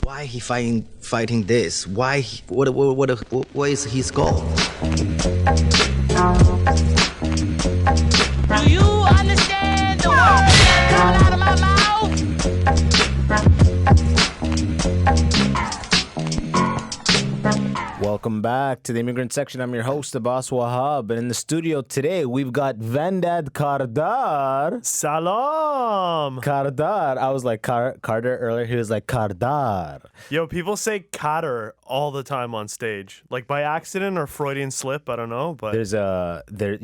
Why he fighting this? Why? What is his goal? Do you understand the words that come out of my mouth? Welcome back to the Immigrant section. I'm your host, Abbas Wahab. And in the studio today, we've got Vandad Kardar. Salam. Kardar. I was like Carter earlier. He was like Kardar. Yo, people say Kader all the time on stage. Like by accident or Freudian slip, I don't know. But There's a, The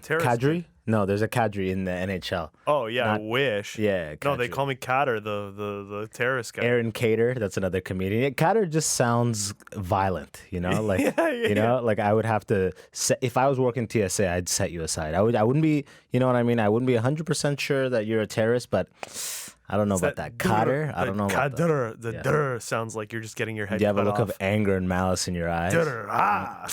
terrorist Kadri? No, there's a Kadri in the NHL. oh yeah, Not- I wish. Yeah, No, they Kadri. call me Kader, the terrorist guy. Aaron Cater, that's another comedian. Yeah, Cater just sounds violent, you know? Like, like I would have to, if I was working TSA, I'd set you aside. I wouldn't be, you know what I mean? I wouldn't be 100% sure that you're a terrorist, but I don't know about that. Cater? I don't know about that. Kader, the der sounds like you're just getting your head Do you have a cut look off. of anger and malice in your eyes? Der, ah.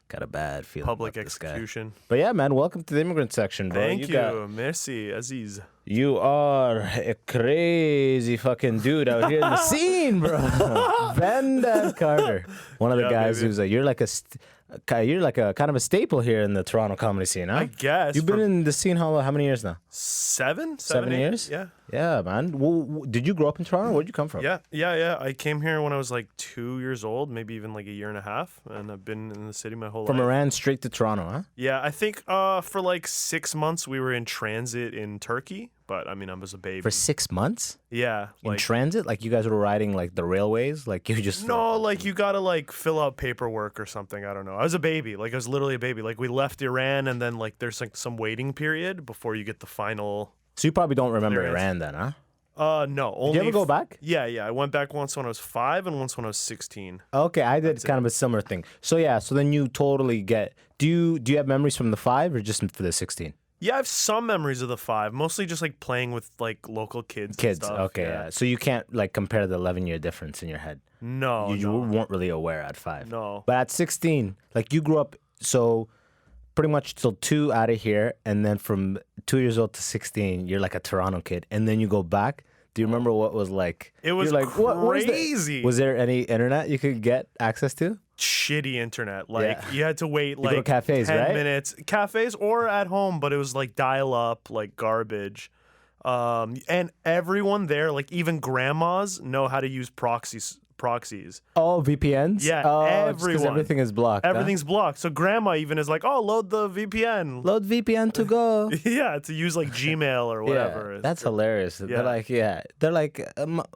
Got a bad feeling Public about this guy. execution. But yeah, man, welcome to the Immigrant section, bro. Thank you. got- Merci, Aziz. You are a crazy fucking dude out here in the scene, bro. Vandad Kardar, one of the Yeah, guys baby. who's like, you're like a kind of a staple here in the Toronto comedy scene, huh? I guess. You've been in the scene how many years now? seven? 7 8? years? Yeah. Yeah, man. Well, did you grow up in Toronto? Where'd you come from? Yeah. I came here when I was like 2 years old, maybe even like a year and a half, and I've been in the city my whole From life. Iran straight to Toronto, huh? Yeah, I think for like 6 months we were in transit in Turkey, but I mean I was a baby. For 6 months? Yeah, In like transit? Like you guys were riding like the railways? Like you just... no, like you gotta like fill out paperwork or something. I don't know. I was a baby, like I was literally a baby. Like we left Iran, and then like there's like some waiting period before you get the final. So you probably don't remember Clearance. Iran then, huh? No, only. Did you ever go back? Yeah. I went back once when I was 5 and once when I was 16. Okay, I did kind of a similar thing. So yeah, so then you totally get. Do you have memories from the 5 or just for the 16? Yeah, I have some memories of the 5, mostly just like playing with like local kids. Kids. and stuff. Okay, yeah. So you can't like compare the 11-year difference in your head. No, You no. weren't really aware at 5. No. But at 16, like you grew up so pretty much till 2 out of here, and then from 2 years old to 16, you're like a Toronto kid, and then you go back. Do you remember what was like? It was you're like, what is that? crazy. Was there any internet you could get access to? Shitty internet. Like Yeah. you had to wait go to like cafes, 10 right? minutes. Cafes or at home, but it was like dial up, like garbage. And everyone there, like even grandmas, know how to use proxies. Oh, VPNs? Yeah, oh, it's 'cause everyone. everything is blocked. huh? Everything's blocked. So grandma even is like, "Oh, load the VPN." Load VPN to go. Yeah, to use like Gmail or whatever. Yeah, that's hilarious. Yeah. They're like,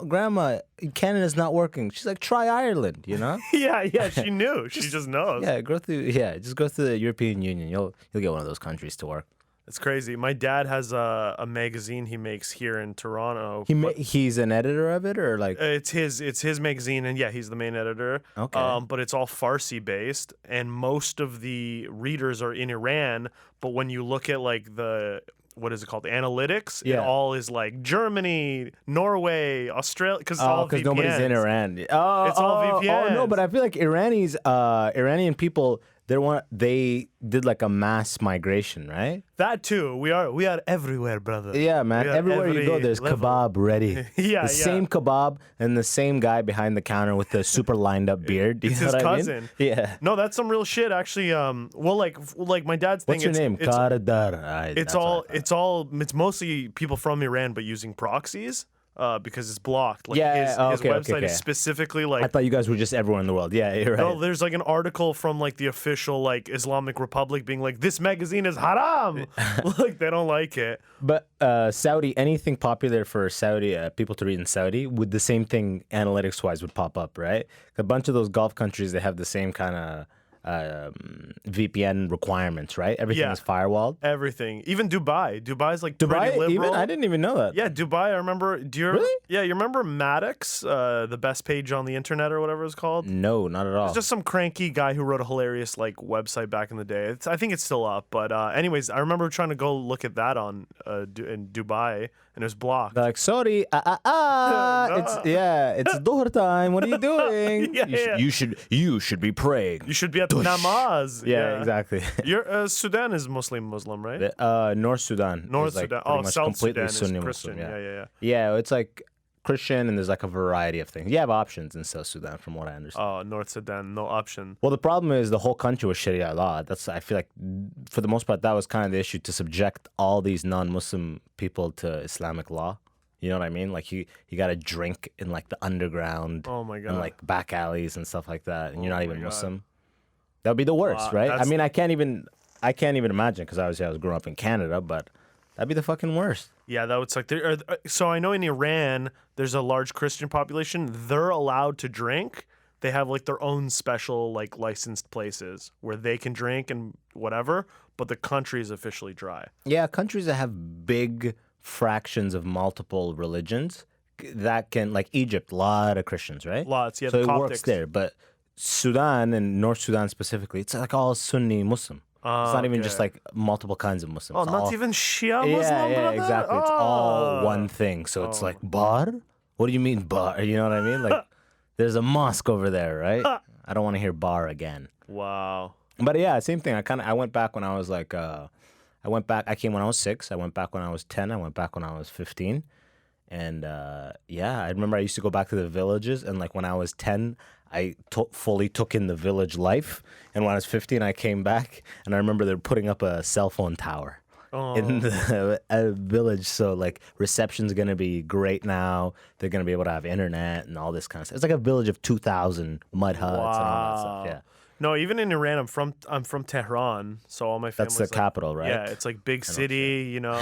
Grandma, Canada's not working. She's like, try Ireland, you know? yeah, she knew. She just knows. Yeah, just go through the European Union. You'll get one of those countries to work. It's crazy. My dad has a magazine he makes here in Toronto. He's an editor of it, or like It's his magazine, and yeah, he's the main editor. Okay. But it's all Farsi based, and most of the readers are in Iran. But when you look at like the what is it called, analytics, it Yeah. all is like Germany, Norway, Australia, because it's all because VPNs. nobody's in Iran. Oh, It's all Oh no, VPNs. but I feel like Iranian people. They did like a mass migration, right? That too. We are everywhere, brother. Yeah, man. We are Everywhere you go, every there's level. kebab ready. Yeah, the same kebab and the same guy behind the counter with the super lined up beard. You It's know his what I mean? cousin. Yeah. No, that's some real shit. Actually, well, like my dad's thing. What's your name? It's, Kardar. it's mostly people from Iran, but using proxies. Because it's blocked. Like Yeah, his okay, website okay. is specifically like. I thought you guys were just everywhere in the world. Yeah, you're right. No, there's like an article from like the official like Islamic Republic being like, this magazine is haram. Like they don't like it. But Saudi, anything popular for Saudi people to read in Saudi, would the same thing analytics-wise would pop up, right? A bunch of those Gulf countries, they have the same kind of VPN requirements, right? Everything Yeah. is firewalled. Everything, even Dubai. Dubai's like pretty Dubai, liberal. even I didn't even know that. Yeah, Dubai. I remember. Do you Really? Yeah, you remember Maddox, the best page on the internet or whatever it's called? No, not at all. It's just some cranky guy who wrote a hilarious like website back in the day. I think it's still up, but anyways, I remember trying to go look at that on in Dubai, and it was blocked. They're like, sorry, No. it's Dhuhr time. What are you doing? Yeah, You should be praying. You should be at the namaz. Yeah, exactly. Sudan is mostly Muslim, right? North Sudan. North is, like, Sudan. pretty Oh, much South completely Sudan is Sunni Christian. Muslim, Yeah. Yeah, it's like Christian, and there's like a variety of things. You have options in South Sudan, from what I understand. Oh, North Sudan, no option. Well, the problem is the whole country was Sharia law. I feel like, for the most part, that was kind of the issue, to subject all these non-Muslim people to Islamic law. You know what I mean? Like you got to drink in like the underground, Oh my God. and like back alleys and stuff like that, and you're not my even God. Muslim. That would be the worst, Wow, right? I that's- mean, I can't even imagine, because obviously I was growing up in Canada, but that'd be the fucking worst. Yeah, that would suck. So I know in Iran, there's a large Christian population. They're allowed to drink. They have like their own special like licensed places where they can drink and whatever, but the country is officially dry. Yeah, countries that have big fractions of multiple religions, that can, like Egypt, a lot of Christians, right? Lots, yeah, So the it works Coptics. there. But Sudan and North Sudan specifically, it's like all Sunni Muslim. It's not even just okay. like multiple kinds of Muslims. Oh, It's not all- even Shia Yeah, Muslim, yeah, brother? exactly. It's all Oh. one thing. So it's like bar. What do you mean bar? You know what I mean? Like, there's a mosque over there, right? I don't want to hear bar again. Wow. But yeah, same thing. I went back when I was like, I came when I was 6. I went back when I was 10. I went back when I was 15. And yeah, I remember I used to go back to the villages, and like when I was 10, I fully took in the village life. And when I was 15, I came back, and I remember they're putting up a cell phone tower in the village. So like reception's gonna be great now. They're gonna be able to have internet and all this kind of stuff. It's like a village of 2,000 mud huts and all that stuff. Yeah. No, even in Iran, I'm from Tehran, so all my family's That's the capital, right? Yeah, it's like big city, you know.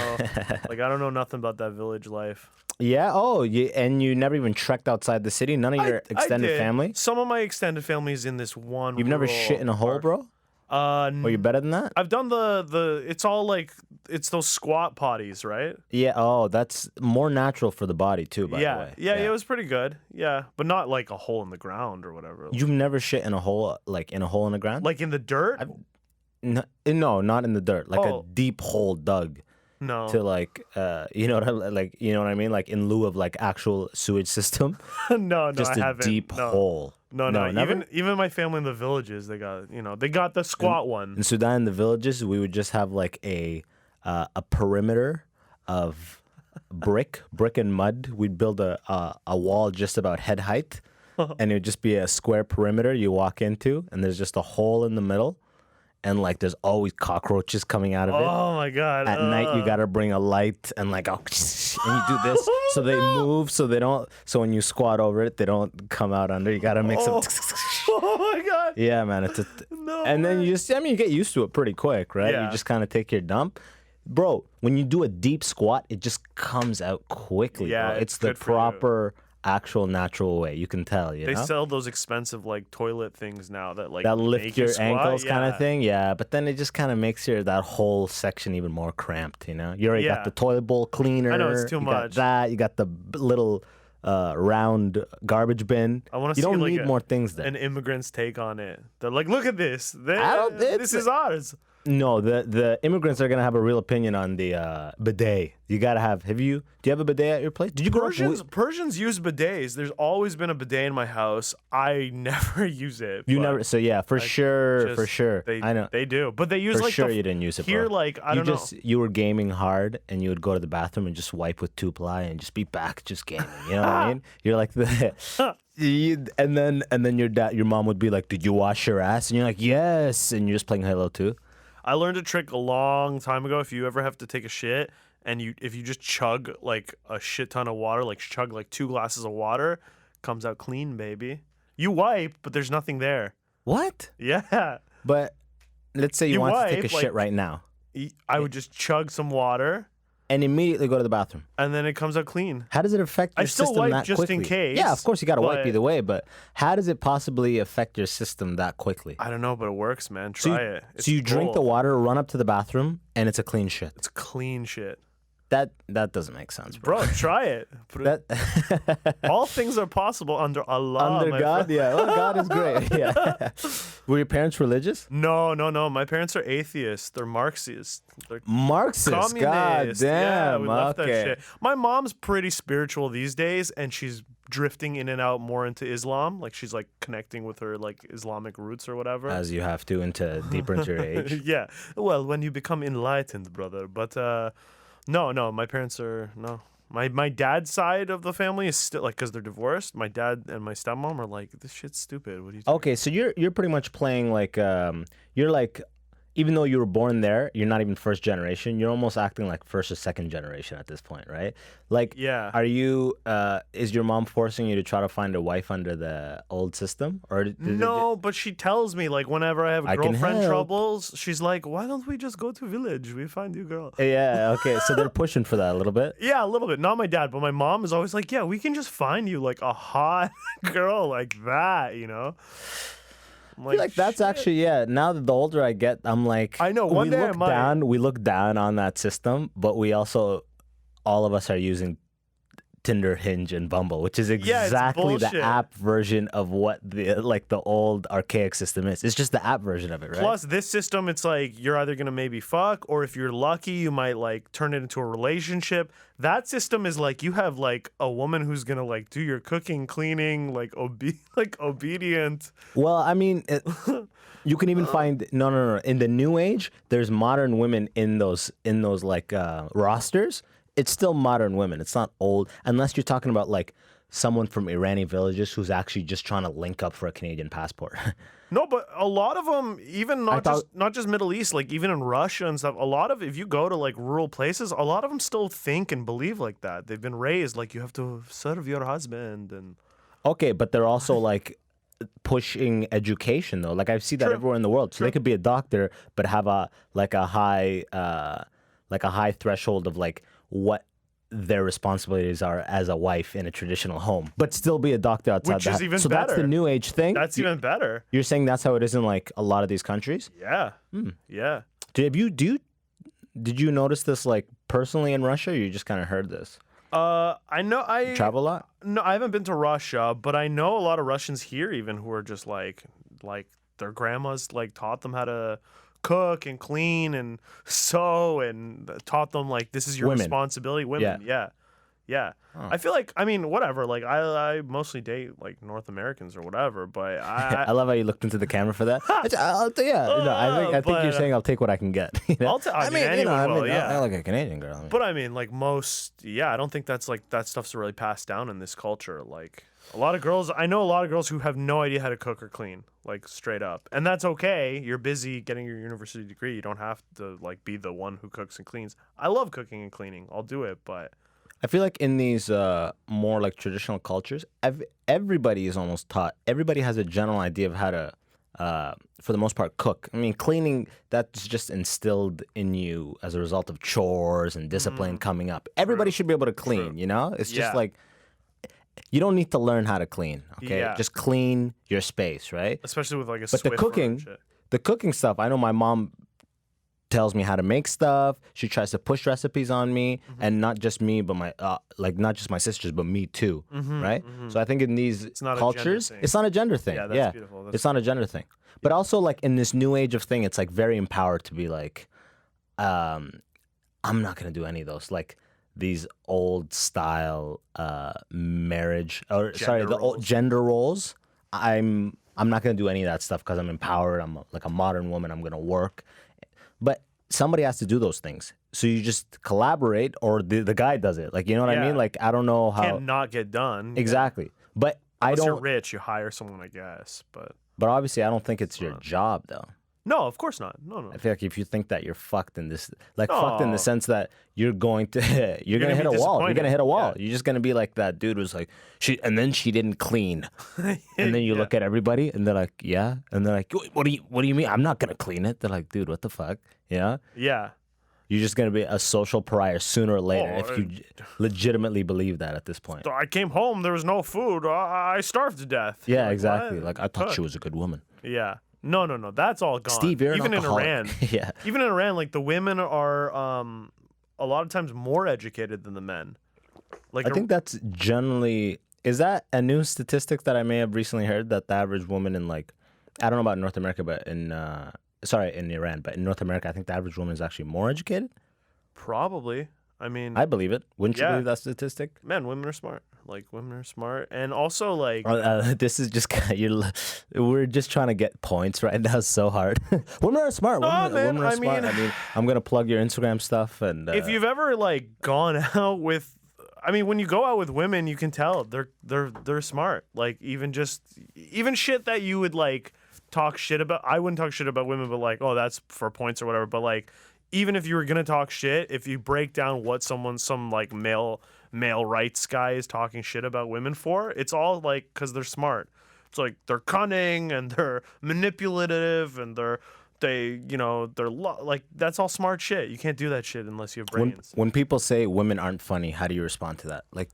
Like I don't know nothing about that village life. Yeah. Oh, and you never even trekked outside the city? None of your I extended did. family? Some of my extended family is in this one. You've never rural shit in a hole, part. bro? Or you better than that? I've done the. It's all like it's those squat potties, right? Yeah. Oh, that's more natural for the body too. By the Yeah, way. yeah, it was pretty good. Yeah, but not like a hole in the ground or whatever. You've never shit in a hole, like in a hole in the ground? Like in the dirt? No, not in the dirt. Like a Oh. deep hole dug No. to like, you know what I mean? Like in lieu of like actual sewage system, no, just I a haven't. deep no. hole. No, never? even my family in the villages, they got the squat one. In Sudan, in the villages, we would just have like a perimeter of brick and mud. We'd build a wall just about head height, and it would just be a square perimeter you walk into, and there's just a hole in the middle, and like there's always cockroaches coming out of it. Oh my god! At night, you gotta bring a light and like, and you do this so they move, so they don't. So when you squat over it, they don't come out under. You gotta make some. Oh my god! Yeah, man, it's No and then you get used to it pretty quick, right? Yeah. You just kind of take your dump. Bro, when you do a deep squat, it just comes out quickly, Yeah, bro. it's It's the good for you. proper, actual, natural way. You can tell, you They know? sell those expensive like toilet things now that like That make lift you your squat. ankles kind Yeah. of thing, yeah. But then it just kind of makes that whole section even more cramped, you know? You already Yeah. got the toilet bowl cleaner. I know, it's too you got much. that. You got the little round garbage bin. I want to You see don't like need more things there. an immigrant's take on it. They're like, look at this. It's- This is ours. No, the immigrants are gonna have a real opinion on the bidet. You gotta have. Do you have a bidet at your place? Did you grow up? Persians use bidets. There's always been a bidet in my house. I never use it. You but never. So yeah, for sure. They, I know. they do, but they use For like sure the, you didn't use it, here. bro. Like I don't know. You were gaming hard, and you would go to the bathroom and just wipe with 2-ply and just be back just gaming. You know what I mean? You're like and then your mom would be like, "Did you wash your ass?" And you're like, "Yes," and you're just playing Halo 2. I learned a trick a long time ago. If you ever have to take a shit and if you just chug like a shit ton of water, like chug like 2 glasses of water, comes out clean, baby. You wipe, but there's nothing there. What? Yeah. But let's say you want to take a wipe, shit right now, I would just chug some water and immediately go to the bathroom. and then it comes out clean. How does it affect your I still system wipe that just quickly? in case, Yeah, of course you got to wipe but- either way, but how does it possibly affect your system that quickly? I don't know, but it works, man. So Try you, it. so you drink the gold. water, run up to the bathroom, and it's a clean shit. It's clean shit. That doesn't make sense, bro. Bro, try it. That All things are possible under Allah. under my God, friend. yeah. Oh, God is great. Yeah. Were your parents religious? No. My parents are atheists. They're Marxists. They're Marxist. God communists. Yeah, damn. we left Okay. that shit. My mom's pretty spiritual these days, and she's drifting in and out more into Islam. Like she's like connecting with her like Islamic roots or whatever. As you have to deeper into your age. Yeah. Well, when you become enlightened, brother. But no, my parents are My dad's side of the family is still like, because they're divorced. My dad and my stepmom are like, this shit's stupid. What are you doing? Okay, so you're pretty much playing like you're like, even though you were born there, you're not even first generation. You're almost acting like first or second generation at this point, right? Like, Yeah. Are you? Is your mom forcing you to try to find a wife under the old system, or No, but she tells me like whenever I have I can girlfriend help. troubles, she's like, "Why don't we just go to village? We find you girl." Yeah. Okay. So they're pushing for that a little bit. Yeah, a little bit. Not my dad, but my mom is always like, "Yeah, we can just find you like a hot girl like that," you know. I'm I feel like that's "Shit." actually Now that the older I get, I'm like, I know, one we day I look might. down. We look down on that system, but we also, all of us are using Tinder, Hinge, and Bumble, which is it's exactly the bullshit. app version of what the old archaic system is. It's just the app version of it, right? Plus, this system, it's like you're either gonna maybe fuck, or if you're lucky, you might like turn it into a relationship. That system is like you have like a woman who's gonna like do your cooking, cleaning, like obedient. Well, I mean, you can even find no. In the new age, there's modern women in those like rosters. It's still modern women. It's not old, unless you're talking about like someone from Iranian villages who's actually just trying to link up for a Canadian passport. No, but a lot of them, even I thought- not just Middle East, like even in Russia and stuff. A lot of if you go to like rural places, a lot of them still think and believe like that. They've been raised like you have to serve your husband and. Okay, but they're also like pushing education though. Like I see that True. everywhere in the world. So they could be a doctor, but have a high threshold of like what their responsibilities are as a wife in a traditional home, but still be a doctor outside Which the is house. even So that's the better. new age thing. That's even better. You're saying that's how it is in like a lot of these countries. Yeah. Yeah. Did you notice this like personally in Russia? Or you just kind of heard this. I know I Travel a lot. No, I haven't been to Russia, but I know a lot of Russians here even who are just like their grandmas like taught them how to cook and clean and sew and taught them like this is your Women. responsibility. Women, yeah. I feel like I mean whatever. Like I mostly date like North Americans or whatever, but I love how you looked into the camera for that. I think But, you're saying I'll take what I can get. You know? I mean, anyone will, yeah. I like a Canadian girl. I mean. But I mean, like I don't think that's like that stuff's really passed down in this culture. Like a lot of girls, I know a lot of girls who have no idea how to cook or clean, like straight up, and that's okay. You're busy getting your university degree. You don't have to like be the one who cooks and cleans. I love cooking and cleaning. I'll do it, but I feel like in these more like traditional cultures, everybody is almost taught. Everybody has a general idea of how to, for the most part, cook. I mean, cleaning, that's just instilled in you as a result of chores and discipline coming up. Everybody should be able to clean, you know? It's just Yeah. like, you don't need to learn how to clean, okay? Yeah. Just clean your space, right? especially with like a But the Swiffer and cooking, shit. the cooking stuff, I know my mom tells me how to make stuff. She tries to push recipes on me, and not just me, but my not just my sisters, but me too, right? So I think in these not a gender cultures, thing. it's not a gender thing. Yeah, that's beautiful. That's it's not a gender thing. But also like in this new age of thing, it's like very empowered to be like, I'm not gonna do any of those like these old style marriage or sorry the old roles. gender roles. I'm not gonna do any of that stuff because I'm empowered. I'm like a modern woman. I'm gonna work. But somebody has to do those things. So you just collaborate or the guy does it. Like, you know what I Yeah. mean? Like, I don't know how. Can't not get done. Exactly. But Unless I you're don't. rich, you hire someone, I guess. But But obviously, I don't think it's your job, though. no, of course not. No. I feel like if you think that you're fucked in this, like fucked in No. the sense that you're going to, you're gonna gonna hit be a wall. You're disappointed. gonna hit a wall. Yeah. You're just gonna be like that dude was like, and then she didn't clean. And then you Yeah. look at everybody, and they're like, yeah, and they're like, what do you mean? I'm not gonna clean it. They're like, dude, what the fuck? Yeah. Yeah. You're just gonna be a social pariah sooner or later Oh, if you legitimately believe that at this point. So I came home, there was no food. I starved to death. Yeah, Like, exactly. what? Like I thought she Cook. was a good woman. Yeah. No. That's all gone. Steve, you're even an in alcoholic. Iran. Yeah. Even in Iran, like the women are a lot of times more educated than the men. Like I think that's generally is that a new statistic that I may have recently heard that the average woman in like I don't know about North America, but in Iran, but in North America, I think the average woman is actually more educated. probably. I mean, I believe it. Wouldn't you Yeah. believe that statistic? man, women are smart. Like women are smart, and also like This is just we're just trying to get points right now. It's so hard. Women are smart. man, Women are I smart. mean- I mean, I'm gonna plug your Instagram stuff and if you've ever like gone out with, I mean, when you go out with women, you can tell they're smart. Like even shit that you would like talk shit about. I wouldn't talk shit about women, but like, oh, that's for points or whatever. But like, even if you were gonna talk shit, if you break down what some like male rights guy is talking shit about women for, it's all like because they're smart. It's like they're cunning and they're manipulative and they're like that's all smart shit. You can't do that shit unless you have brains. When people say women aren't funny, how do you respond to that? Like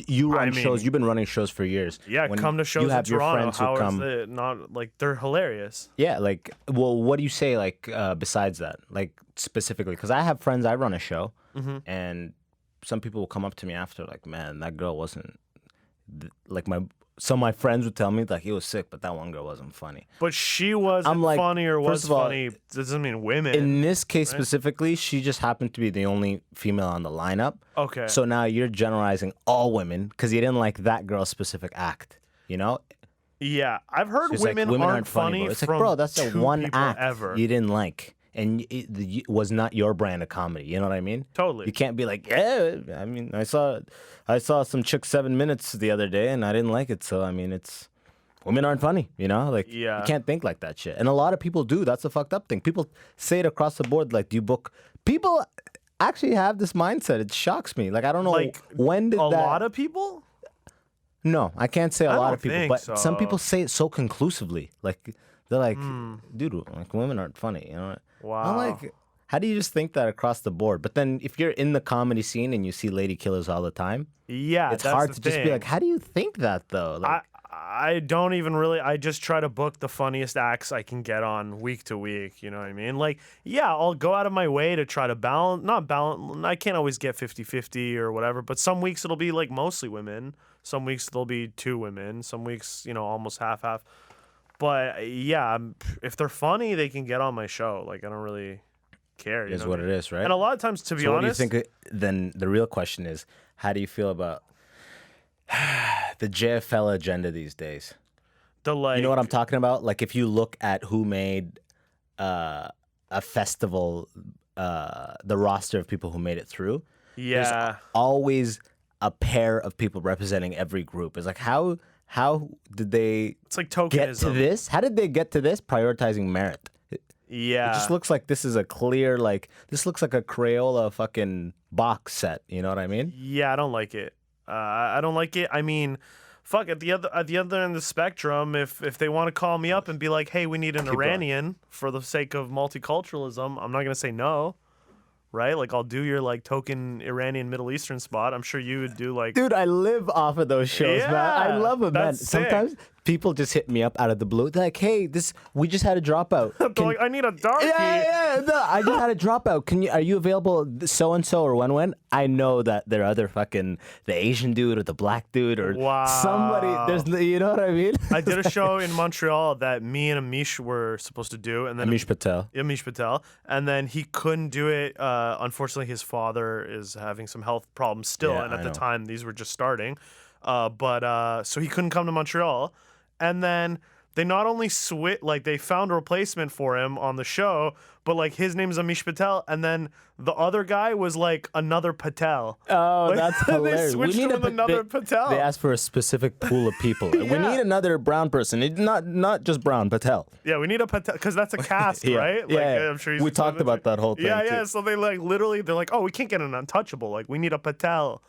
you run shows, you've been running shows for years. Yeah, when come to shows you in have your Toronto. friends who How come, is it not like they're hilarious? Yeah, like well, what do you say like besides that? Like specifically, because I have friends. I run a show, and some people will come up to me after, like, man, that girl wasn't like my. Some of my friends would tell me like he was sick, but that one girl wasn't funny. But she wasn't like, funny or was first of all, funny. Doesn't mean women. In this case specifically, she just happened to be the only female on the lineup. Okay. So now you're generalizing all women because you didn't like that girl's specific act. You know? Yeah, I've heard It's women, like, women aren't funny. Bro. It's like, from bro, that's the two one people act ever. you didn't like, and it was not your brand of comedy. You know what I mean? Totally. You can't be like, yeah. I mean, I saw some chick 7 minutes the other day, and I didn't like it. So I mean, it's women aren't funny. You know, like you can't think like that shit. And a lot of people do. That's a fucked up thing. People say it across the board. Like, do you book people? Actually, have this mindset. It shocks me. Like, I don't know when did a that. lot of people. No, I can't say a lot of people, but so. some people say it so conclusively. Like they're like, dude, like women aren't funny, you know? Wow. I'm like, how do you just think that across the board? But then if you're in the comedy scene and you see lady killers all the time, yeah, it's that's hard the to just be thing. like, how do you think that though? Like, I don't even really. I just try to book the funniest acts I can get on week to week. You know what I mean? Like, yeah, I'll go out of my way to try to not balance. I can't always get 50-50 or whatever, but some weeks it'll be like mostly women. Some weeks there'll be 2 women. Some weeks, almost half. But yeah, if they're funny, they can get on my show. Like, I don't really care. It is what it is, right? And a lot of times, to be so honest, what do you think? Then the real question is, how do you feel about the JFL agenda these days? you know what I'm talking about? Like, if you look at who made a festival, the roster of people who made it through, there's always a pair of people representing every group. It's like, how did they it's like get to tokenism. this? How did they get to this? Prioritizing merit. Yeah. It just looks like this is a clear, like, this looks like a Crayola fucking box set. You know what I mean? Yeah, I don't like it. I don't like it. I mean, fuck, at the other end of the spectrum, if they want to call me up and be like, hey, we need an Iranian for the sake of multiculturalism, I'm not going to say no. Right? Like, I'll do your, like, token Iranian Middle Eastern spot. I'm sure you would do, like... Dude, I live off of those shows, man. I love them, man. that's sick. Sometimes people just hit me up out of the blue. They're like, hey, we just had a dropout. They're like, I need a darkie. Yeah. No, I just had a dropout. Are you available so-and-so or when? I know that there are other fucking, the Asian dude or the black dude or somebody. You know what I mean? I did a show in Montreal that me and Amish were supposed to do. And then Amish Patel. And then he couldn't do it. Unfortunately, his father is having some health problems still. Yeah, and at I the know. time, these were just starting. So he couldn't come to Montreal. And then they not only they found a replacement for him on the show, but like his name is Amish Patel, and then the other guy was like another Patel. Oh, Like, that's they hilarious. switched him with another Patel. They asked for a specific pool of people. We need another brown person. Not just brown, Patel. Yeah, we need a Patel because that's a cast, Yeah. right? Like, Yeah. I'm sure We talked about that whole thing, Yeah. too. So they like literally, they're like, oh, we can't get an untouchable. Like, we need a Patel.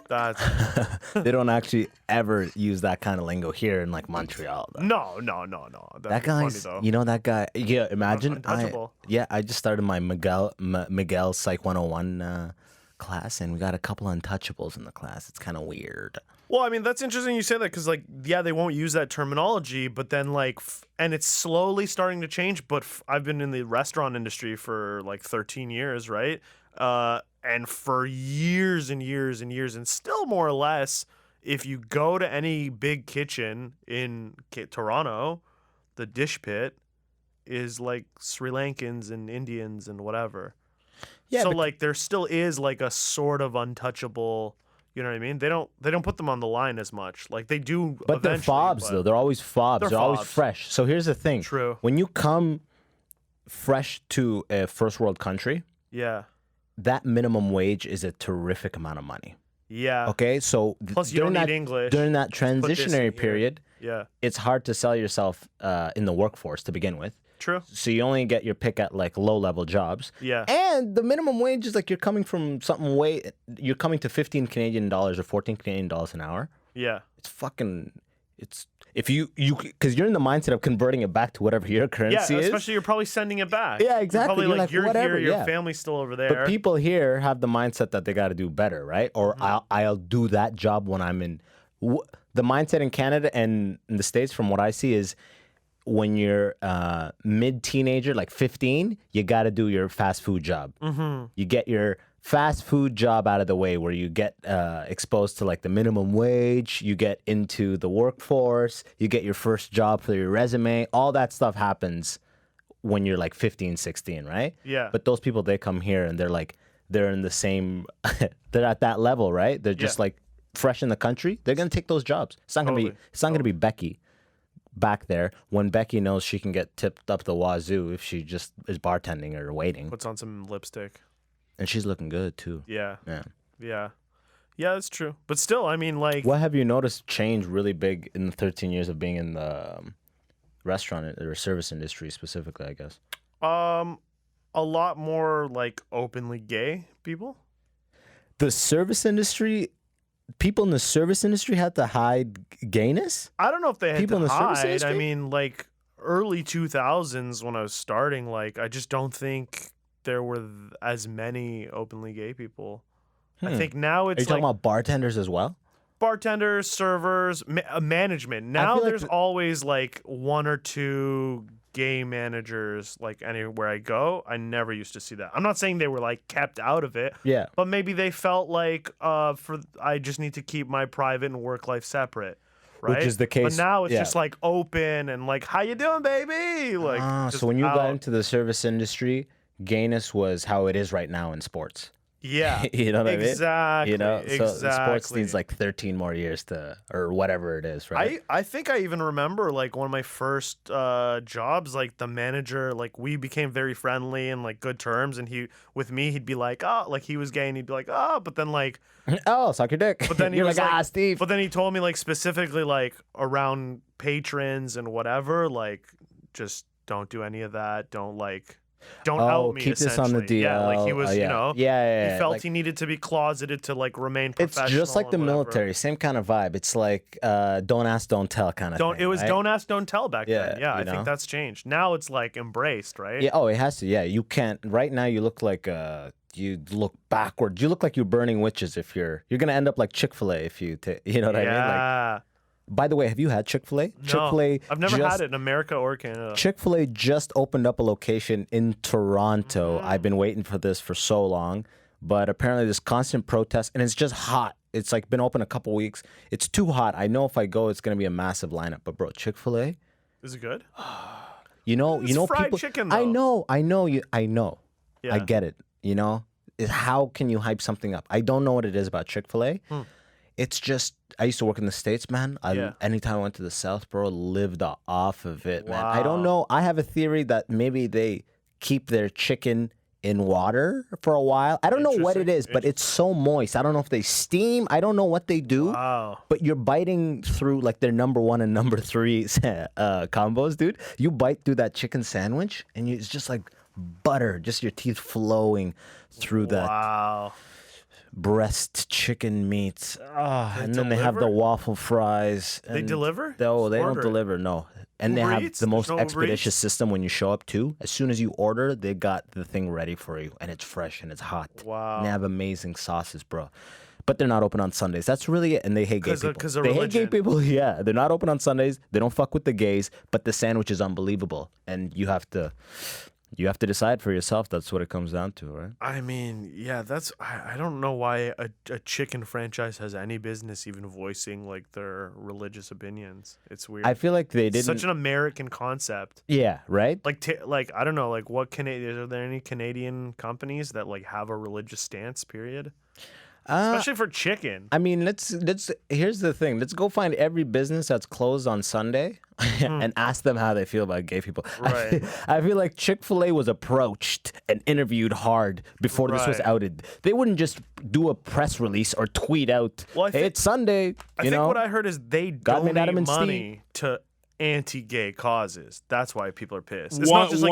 That's They don't actually ever use that kind of lingo here in like Montreal. Though. no. That guy's, funny, though. that guy. Yeah, imagine. Untouchable. I just started my Miguel Psych 101 class, and we got a couple untouchables in the class. It's kind of weird. Well, I mean, that's interesting you say that because, like, yeah, they won't use that terminology, but then, like, and it's slowly starting to change. But I've been in the restaurant industry for like 13 years, right? And for years and years and years, and still more or less, if you go to any big kitchen in Toronto, the dish pit is like Sri Lankans and Indians and whatever. Yeah, so but like there still is like a sort of untouchable. You know what I mean? They don't put them on the line as much. Like they do. But they're fobs though. They're always fobs. They're always fobs. fresh. So here's the thing. True. When you come fresh to a first world country, Yeah. that minimum wage is a terrific amount of money. Yeah. Okay, so Plus, you don't need English. during that put this in transitionary here. period, Yeah. it's hard to sell yourself in the workforce to begin with. True. So you only get your pick at like low level jobs. Yeah. And the minimum wage is like you're coming from something you're coming to 15 Canadian dollars or 14 Canadian dollars an hour. Yeah. It's if you because you're in the mindset of converting it back to whatever your currency is. Especially you're probably sending it back. Yeah, exactly. You're probably You're like, whatever, here, your yeah. family's still over there. But people here have the mindset that they got to do better, right? Or I'll do that job when I'm in. The mindset in Canada and in the States, from what I see, is when you're mid-teenager, like 15, you got to do your fast food job. You get your fast food job out of the way where you get exposed to like the minimum wage, you get into the workforce, you get your first job for your resume. All that stuff happens when you're like 15, 16, right? Yeah. But those people, they come here and they're in the same, they're at that level, right? They're just like fresh in the country. They're going to take those jobs. It's not going to be Becky back there when Becky knows she can get tipped up the wazoo if she just is bartending or waiting. Puts on some lipstick. And she's looking good too. Yeah. Yeah. Yeah. Yeah, that's true. But still, I mean, like... What have you noticed change really big in the 13 years of being in the restaurant or service industry specifically, I guess? A lot more, like, openly gay people. The service industry... People in the service industry had to hide gayness? I don't know if they had People to in the service hide. industry? I mean, like, early 2000s when I was starting, like, I just don't think there were as many openly gay people. I think now it's Are you talking about bartenders as well? bartenders, servers, management. Now feel like there's always like one or two gay managers like anywhere I go. I never used to see that. I'm not saying they were like kept out of it. Yeah. But maybe they felt like I just need to keep my private and work life separate. Right? Which is the case. But now it's yeah. just like open and like, how you doing, baby? Like, just so when you out. got into the service industry, gayness was how it is right now in sports. Yeah. You know what exactly, I mean? You know, so exactly. sports needs like 13 more years or whatever it is, right? I think I even remember like one of my first jobs, like the manager, like we became very friendly and like good terms, and he'd be like, oh, like he was gay, and he'd be like, oh, but then like, oh, suck your dick. but then he You're was like, Steve. But then he told me like specifically like around patrons and whatever, like just don't do any of that. Don't out me. Keep this on the DL. Yeah, like he was, yeah. you know, yeah, he felt like, he needed to be closeted to like remain professional. It's just like the and whatever. military, same kind of vibe. It's like don't ask, don't tell kind of thing. It was right? don't ask, don't tell back then. Yeah, I know? think that's changed. Now it's like embraced, right? Yeah. Oh, it has to. Yeah, you can't. Right now, you look like you look backward. You look like you're burning witches. If you're gonna end up like Chick-fil-A if you you know what I mean? Like, by the way, have you had Chick-fil-A? No, Chick-fil-A. I've never had it in America or Canada. Chick-fil-A just opened up a location in Toronto. I've been waiting for this for so long, but apparently there's constant protest, and it's just hot. It's like been open a couple weeks. It's too hot. I know if I go, it's gonna be a massive lineup. But bro, Chick-fil-A. Is it good? You know, fried people. Chicken, I though. know. Yeah. I get it. You know, how can you hype something up? I don't know what it is about Chick-fil-A. It's just, I used to work in the States, man. Anytime I went to the South, bro, lived off of it, man. I don't know. I have a theory that maybe they keep their chicken in water for a while. I don't know what it is, but it's so moist. I don't know if they steam. I don't know what they do. Wow. But you're biting through like their number 1 and number 3 combos, dude. You bite through that chicken sandwich, and it's just like butter, just your teeth flowing through that. Wow. Breast chicken meats. And then they have the waffle fries. They deliver? No, they don't Order it. deliver, no. And Uber they have Eats? the most There's no Uber expeditious Eats? system when you show up too. As soon as you order, they got the thing ready for you, and it's fresh and it's hot. Wow. And they have amazing sauces, bro. But they're not open on Sundays. That's really it. And they hate gay people. 'Cause of they hate gay religion. people. Yeah, they're not open on Sundays. They don't fuck with the gays. But the sandwich is unbelievable, and you have to decide for yourself. That's what it comes down to, right? I mean, yeah, I don't know why a chicken franchise has any business even voicing like their religious opinions. It's weird. I feel like they It's didn't. such an American concept. Yeah, right. Like I don't know, like what Canadian are there any Canadian companies that like have a religious stance? Period. especially for chicken. I mean, let's. Here's the thing. Let's go find every business that's closed on Sunday and ask them how they feel about gay people. Right. I feel like Chick-fil-A was approached and interviewed hard before this was Right. outed. They wouldn't just do a press release or tweet out, Well, I "Hey, think- it's Sunday." I You think know, what I heard is they God made Adam donate and money to anti-gay causes. That's why people are pissed. It's not just like,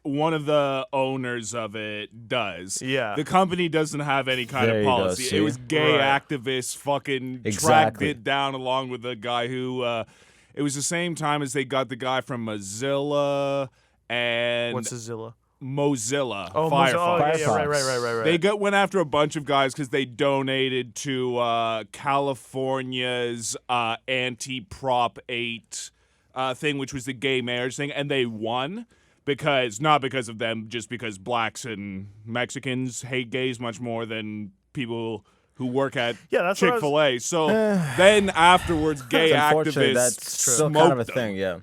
one of the owners of it does. Yeah. The company doesn't have any kind There of you go, policy. see? It was gay Right. activists fucking tracked Exactly. it down along with the guy who. It was the same time as they got the guy from Mozilla and what's a Zilla? Mozilla. Oh, Firefox. Oh, yeah, Firefox. right. They went after a bunch of guys because they donated to California's anti-Prop 8 thing, which was the gay marriage thing, and they won not because of them, just because blacks and Mexicans hate gays much more than people who work at Yeah, that's what I was- Chick-fil-A. So then afterwards, gay unfortunately, activists that's still smoked kind of a them. thing. Yeah.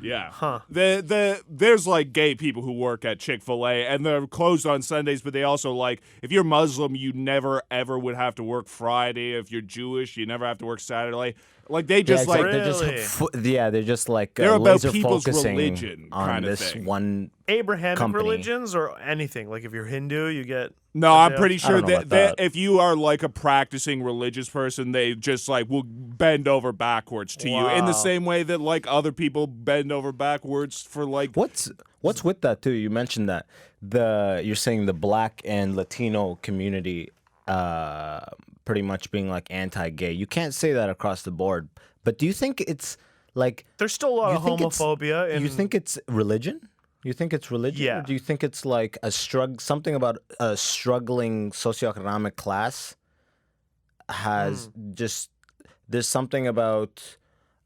Yeah. Huh. There's like gay people who work at Chick-fil-A and they're closed on Sundays, but they also like if you're Muslim, you never ever would have to work Friday. If you're Jewish, you never have to work Saturday. Like they just yeah, like Really? they're just like They're about laser people's focusing religion on kind of this thing. one. Abrahamic company. religions or anything. Like if you're Hindu, you get No, I'm Yeah. pretty I sure don't know that, about that. if you are like a practicing religious person, they just like will bend over backwards to you in the Wow. same way that like other people bend over backwards for like What's with that too? You mentioned that you're saying the black and Latino community pretty much being like anti-gay. You can't say that across the board. But do you think it's like there's still a lot you of think it's- homophobia. And you think it's religion? You think it's religion? Yeah. Or do you think it's like something about a struggling socioeconomic class has just there's something about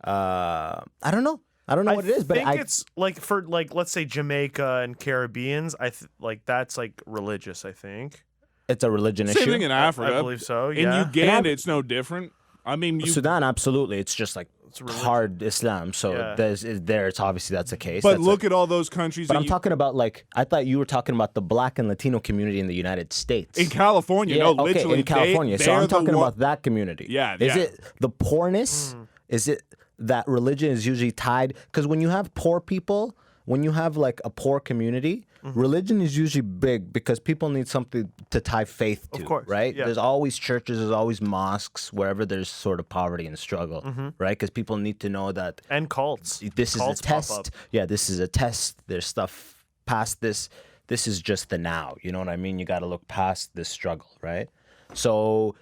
I don't know. I don't know what it is, but think it's like for like let's say Jamaica and Caribbeans. Like that's like religious. I think it's a religion same issue. thing in Africa. I believe so. In Yeah. Uganda, it's no different. I mean, Sudan, absolutely. It's just like religion. hard Islam. So Yeah. it's obviously that's the case. but That's look at all those countries. But that I'm you- talking about like I thought you were talking about the black and Latino community in the United States. in California. Yeah, no, okay, literally in California. So they're I'm the talking one- about that community. Yeah, Is yeah. it the poorness? Is it that religion is usually tied? Because when you have poor people, when you have like a poor community, religion is usually big because people need something to tie faith to. Of course, right? yeah. There's always churches, there's always mosques wherever there's sort of poverty and struggle, right? Because people need to know that And cults. this is Cults a pop up. test. Yeah, this is a test. There's stuff past this. This is just the now. You know what I mean? You got to look past this struggle, right? So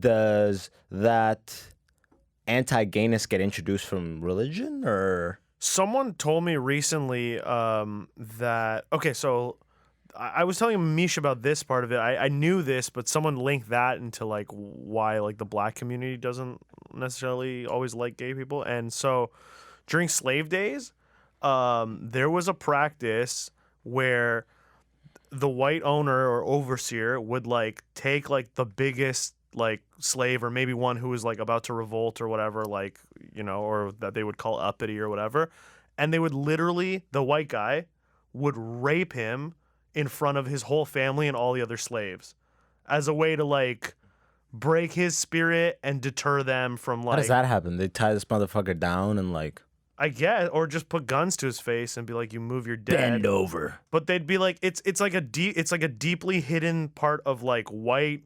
does that anti-gayness get introduced from religion or? Someone told me recently that okay, so I was telling Mish about this part of it. I knew this, but someone linked that into like why like the black community doesn't necessarily always like gay people. And so during slave days, there was a practice where the white owner or overseer would like take like the biggest like slave or maybe one who was like about to revolt or whatever, like, you know, or that they would call uppity or whatever, and they would literally, the white guy would rape him in front of his whole family and all the other slaves as a way to like break his spirit and deter them from How like, does that happen? They tie this motherfucker down and like I guess, or just put guns to his face and be like, you move, you're dead. bend over. But they'd be like, it's like a deeply hidden part of like white.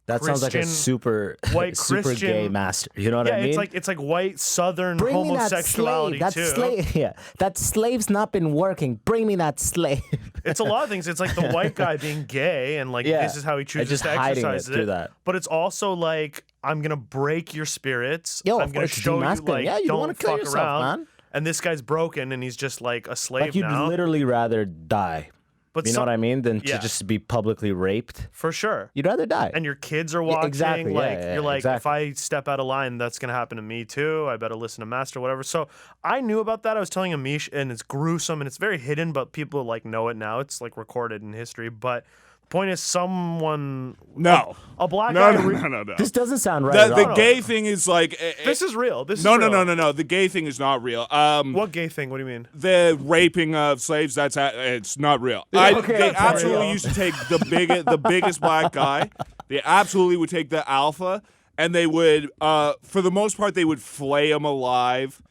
That sounds like a Christian- super white super gay Christian- master. You know what Yeah, I mean? it's like white Southern Bring me that homosexuality slave. That too. slave. Yeah, that slave's not been working. Bring me that slave. It's a lot of things. It's like the white guy being gay and like Yeah. this is how he And chooses just to hiding exercise it through that. But it's also like I'm gonna break your spirits. Yo, I'm of gonna course, show you demasculine. like Yeah, you don't don't wanna kill fuck yourself, around. man. And this guy's broken and he's just like a slave Like you'd now. literally rather die. But You know what I mean? Than yeah. to just be publicly raped. For sure. You'd rather die. And your kids are watching. exactly, yeah, Like yeah, you're like, exactly. if I step out of line, that's gonna happen to me too. I better listen to Master, whatever. So I knew about that. I was telling Amish, and it's gruesome and it's very hidden, but people like know it now. It's like recorded in history. But Point is, someone. No. A black No, guy. no. This doesn't sound right. The at all. gay thing is like This is real. This is no. real. The gay thing is not real. What gay thing? What do you mean? The raping of slaves, it's not real. Okay, They that's absolutely real. used to take the biggest black guy. They absolutely would take the alpha, and they would, for the most part, they would flay him alive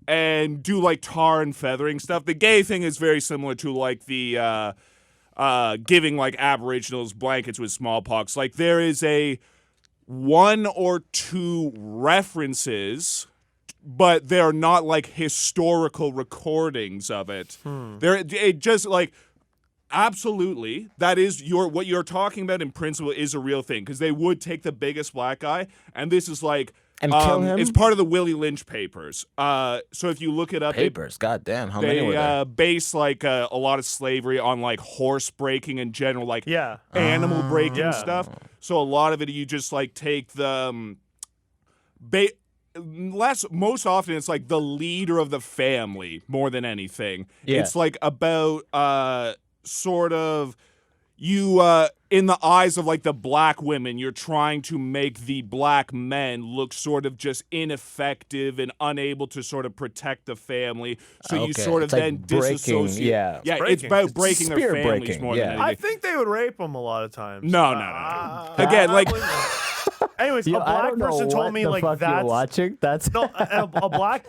and do like tar and feathering stuff. The gay thing is very similar to like the giving like aboriginals blankets with smallpox. Like there is one or two references, but they're not like historical recordings of it. It just like absolutely that is what you're talking about in principle is a real thing, because they would take the biggest black guy, and this is like And kill him? It's part of the Willie Lynch papers. So if you look it up, Papers, goddamn, how many were they there? base like a lot of slavery on like horse breaking in general, like Yeah. animal breaking Yeah. stuff. So a lot of it, you just like take the most often it's like the leader of the family more than anything. Yeah. It's like about sort of you in the eyes of like the black women, you're trying to make the black men look sort of just ineffective and unable to sort of protect the family. So you Okay, sort of it's like then breaking, disassociate. yeah. Yeah, it's breaking. about It's breaking their spear families breaking, more yeah. than I anything. think they would rape them a lot of times. No. Again, like Anyways, Yo, a I black don't know person what told me the like fuck you're that's watching. That's no a black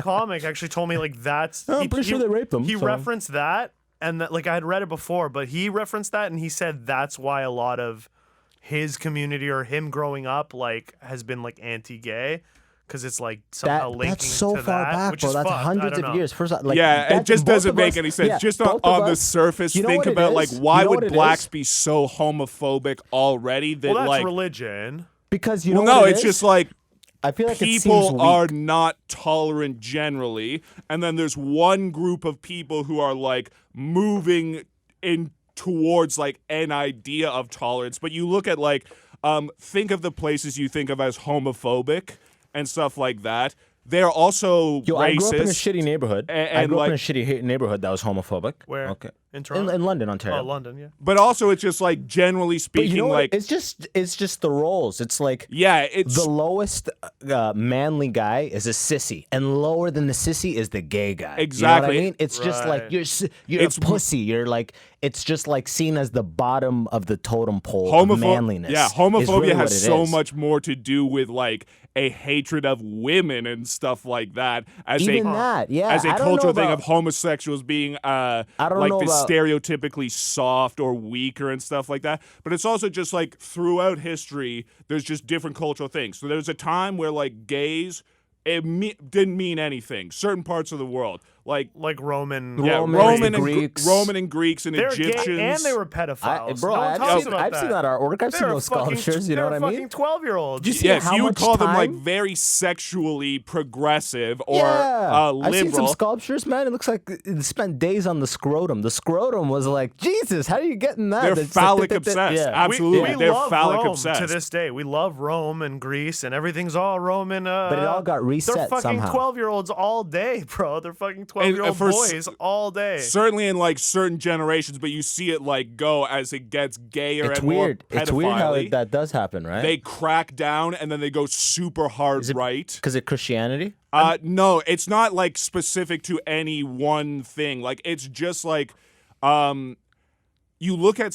comic actually told me like that's. No, I'm pretty sure they raped them, He so. referenced that, and that, like I had read it before, but he referenced that, and he said that's why a lot of his community or him growing up like has been like anti-gay. Because it's like somehow linking that's so to far that, back, which bro. is That's fucked. I hundreds don't of know. years. First, like, yeah, it that's just both doesn't of make us- any sense. yeah, Just both of on the us- surface, you know think what it about like is? why You know would what it blacks is? be so homophobic already that Well, that's like religion. because you well, know no, what it it's is? just like I feel like it seems people weak. are not tolerant generally, and then there's one group of people who are like moving in towards like an idea of tolerance. But you look at like think of the places you think of as homophobic and stuff like that. They're also Yo, racist. I grew up in a shitty neighborhood. I and, grew up in a like- shitty neighborhood that was homophobic. Where? Okay. In Toronto? In London, Ontario. Oh, London, yeah. But also, it's just like generally But speaking, you know what? like It's just the roles. It's like yeah, it's the lowest manly guy is a sissy, and lower than the sissy is the gay guy. Exactly. You know what I mean? It's just like Right. you're It's- a pussy. You're like it's just like seen as the bottom of the totem pole of manliness. Yeah, is homophobia really what has it so is. much more to do with like a hatred of women and stuff like that as Even a that, yeah. as a I don't know cultural thing about- of homosexuals being don't like know the about- stereotypically soft or weaker and stuff like that. But it's also just like throughout history, there's just different cultural things. So there's a time where like gays didn't mean anything. Certain parts of the world, like Roman. yeah, Roman and Greeks, Roman and Greeks and They're Egyptians. gay and they were pedophiles. Bro, no one I've talks seen, about I've seen that artwork. I've seen They're those fucking- sculptures. You know what I They're mean? fucking 12-year-olds. You see Yes, how you would much call them like time- very sexually progressive or yeah. liberal. I've seen some sculptures, man. It looks like it spent days on the scrotum. The scrotum was like, Jesus, how are you getting that? They're It's like, phallic obsessed. Yeah. Absolutely, we they're love phallic Rome obsessed. to this day. We love Rome and Greece and everything's all Roman. But it all got reset They're fucking somehow. 12-year-olds all day, bro. They're fucking 12-year-old for boys all day. Certainly in like certain generations, but you see it like go as it gets gayer It's and weird. more It's weird how pedophile-y. that does happen, right? They crack down and then they go super hard Is it- right. Because of Christianity? No, it's not like specific to any one thing. Like it's just like you look at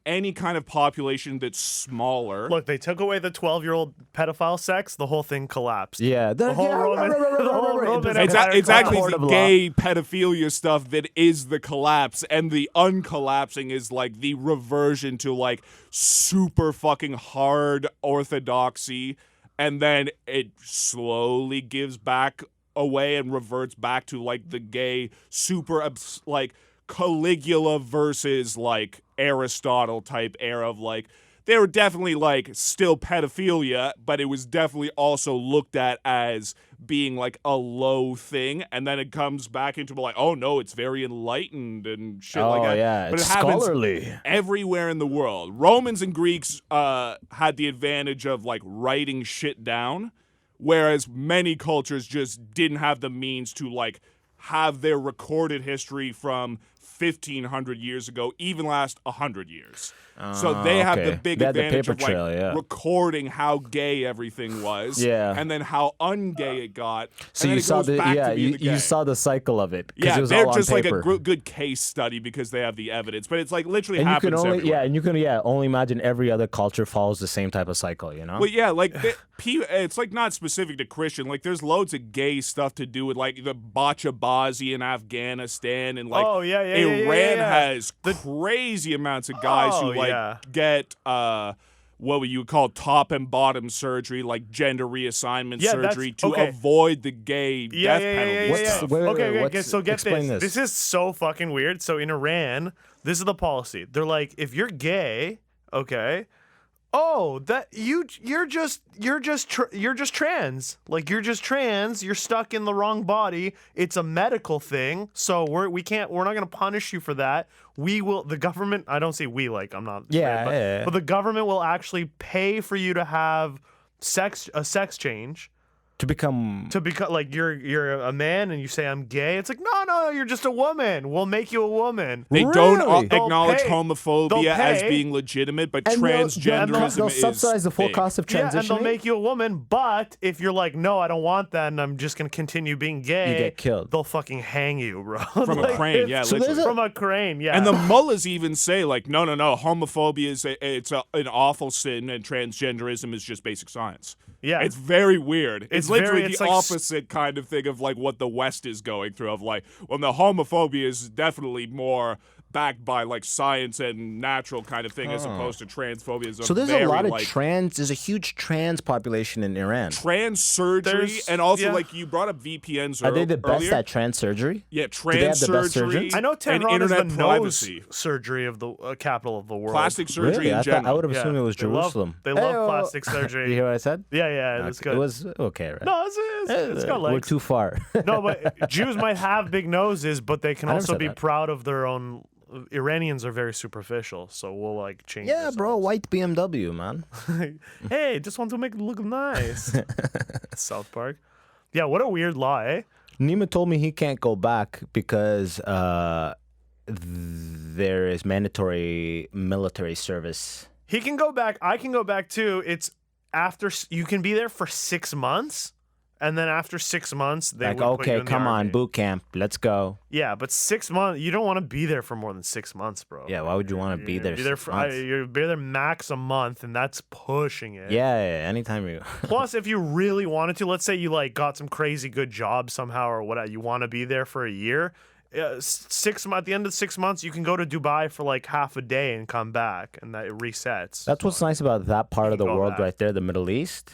any kind of population that's smaller. Look, they took away the 12-year-old pedophile sex. The whole thing collapsed. Yeah. The whole Roman, the whole Roman It's, Empire it's actually court the of law. gay pedophilia stuff that is the collapse, and the uncollapsing is like the reversion to like super fucking hard orthodoxy, and then it slowly gives back away and reverts back to like the gay super like Caligula versus like Aristotle type era of like they were definitely like still pedophilia, but it was definitely also looked at as being like a low thing, and then it comes back into like, oh no, it's very enlightened and shit like that. yeah. But It's it happens scholarly. everywhere in the world. Romans and Greeks had the advantage of like writing shit down, whereas many cultures just didn't have the means to like have their recorded history from 1,500 years ago even last 100 years. So they have the big advantage paper of trail, recording how gay everything was, and then how ungay it got. So and then you it saw goes the back to being you saw the cycle of it. Yeah, it was they're all just on like a paper. good case study because they have the evidence. But it's like literally And you happens can only everywhere. and you can only imagine every other culture follows the same type of cycle. You know. Well, yeah, like it's like not specific to Christian. Like there's loads of gay stuff to do with like the Bachabazi in Afghanistan and like Iran has crazy amounts of guys who like get what you would call top and bottom surgery, like gender reassignment surgery to avoid the gay death penalty stuff. Okay, so get explain this. this. This is so fucking weird. So in Iran, this is the policy. They're like, if you're gay, okay, that you're just trans. Like you're just trans. You're stuck in the wrong body. It's a medical thing. So we're not gonna punish you for that. We will. The government. I don't say we. Like I'm not. But the government will actually pay for you to have a sex change. To become like you're a man and you say I'm gay. It's like no, you're just a woman. We'll make you a woman. They don't acknowledge homophobia as being legitimate, but transgenderism they'll subsidize the full cost of transitioning. Yeah, and they'll make you a woman. But if you're like, no, I don't want that, and I'm just gonna continue being gay, you get killed. They'll fucking hang you, bro. From a crane, yeah, literally. From a crane, yeah. And the mullahs even say like, no, homophobia is an awful sin, and transgenderism is just basic science. Yeah, it's very weird. It's literally the like opposite kind of thing of like what the West is going through. Of like, well, the homophobia is definitely more backed by like science and natural kind of thing as opposed to transphobia. So there's a lot of there's a huge trans population in Iran. Trans surgery, and also like you brought up VPNs earlier. Are they the best earlier? at trans surgery? Yeah, trans surgery. Do they have the best surgeons? I know Tehran is the privacy. nose surgery of the capital of the world. Plastic surgery really? in general. I would have assumed it was Jerusalem. They love plastic surgery. You hear what I said? Yeah, it's good. It was okay, right? No, it's got legs. We're too far. No, but Jews might have big noses, but they can also be proud of their own. Iranians are very superficial, so we'll like change. Yeah, bro, white BMW, man. Hey, just want to make it look nice. South Park. Yeah, what a weird law, eh? Nima told me he can't go back because there is mandatory military service. He can go back. I can go back too. It's after you can be there for 6 months. And then after 6 months, they like, would put you in the come army. on, boot camp, let's go. Yeah, but 6 months, you don't want to be there for more than 6 months, bro. Yeah, why would you want to be there? You'd be there max a month, and that's pushing it. Yeah, anytime you. Plus, if you really wanted to, let's say you like got some crazy good job somehow or whatever, you want to be there for a year. At the end of 6 months, you can go to Dubai for like half a day and come back, and that it resets. That's what's nice about that part of the world back. right there, the Middle East,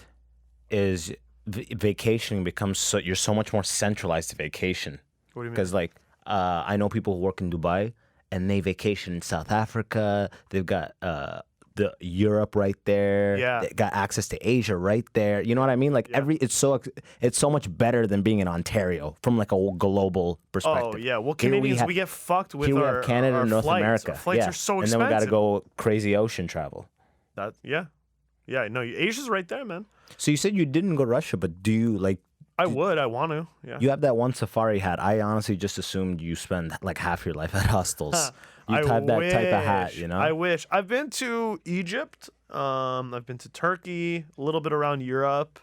is. Vacationing becomes you're so much more centralized to vacation. What do you mean? Because like I know people who work in Dubai and they vacation in South Africa. They've got the Europe right there. Yeah, they got access to Asia right there. You know what I mean? Like it's so much better than being in Ontario from like a global perspective. Oh yeah, well Canadians we get fucked with here we have Canada and North flights. America. Our flights are so expensive. And then we got to go crazy ocean travel. Yeah. No, Asia's right there, man. So you said you didn't go to Russia, but do you like? I want to. Yeah. You have that one safari hat. I honestly just assumed you spend like half your life at hostels. You have that type of hat, you know. I wish. I've been to Egypt. I've been to Turkey. A little bit around Europe.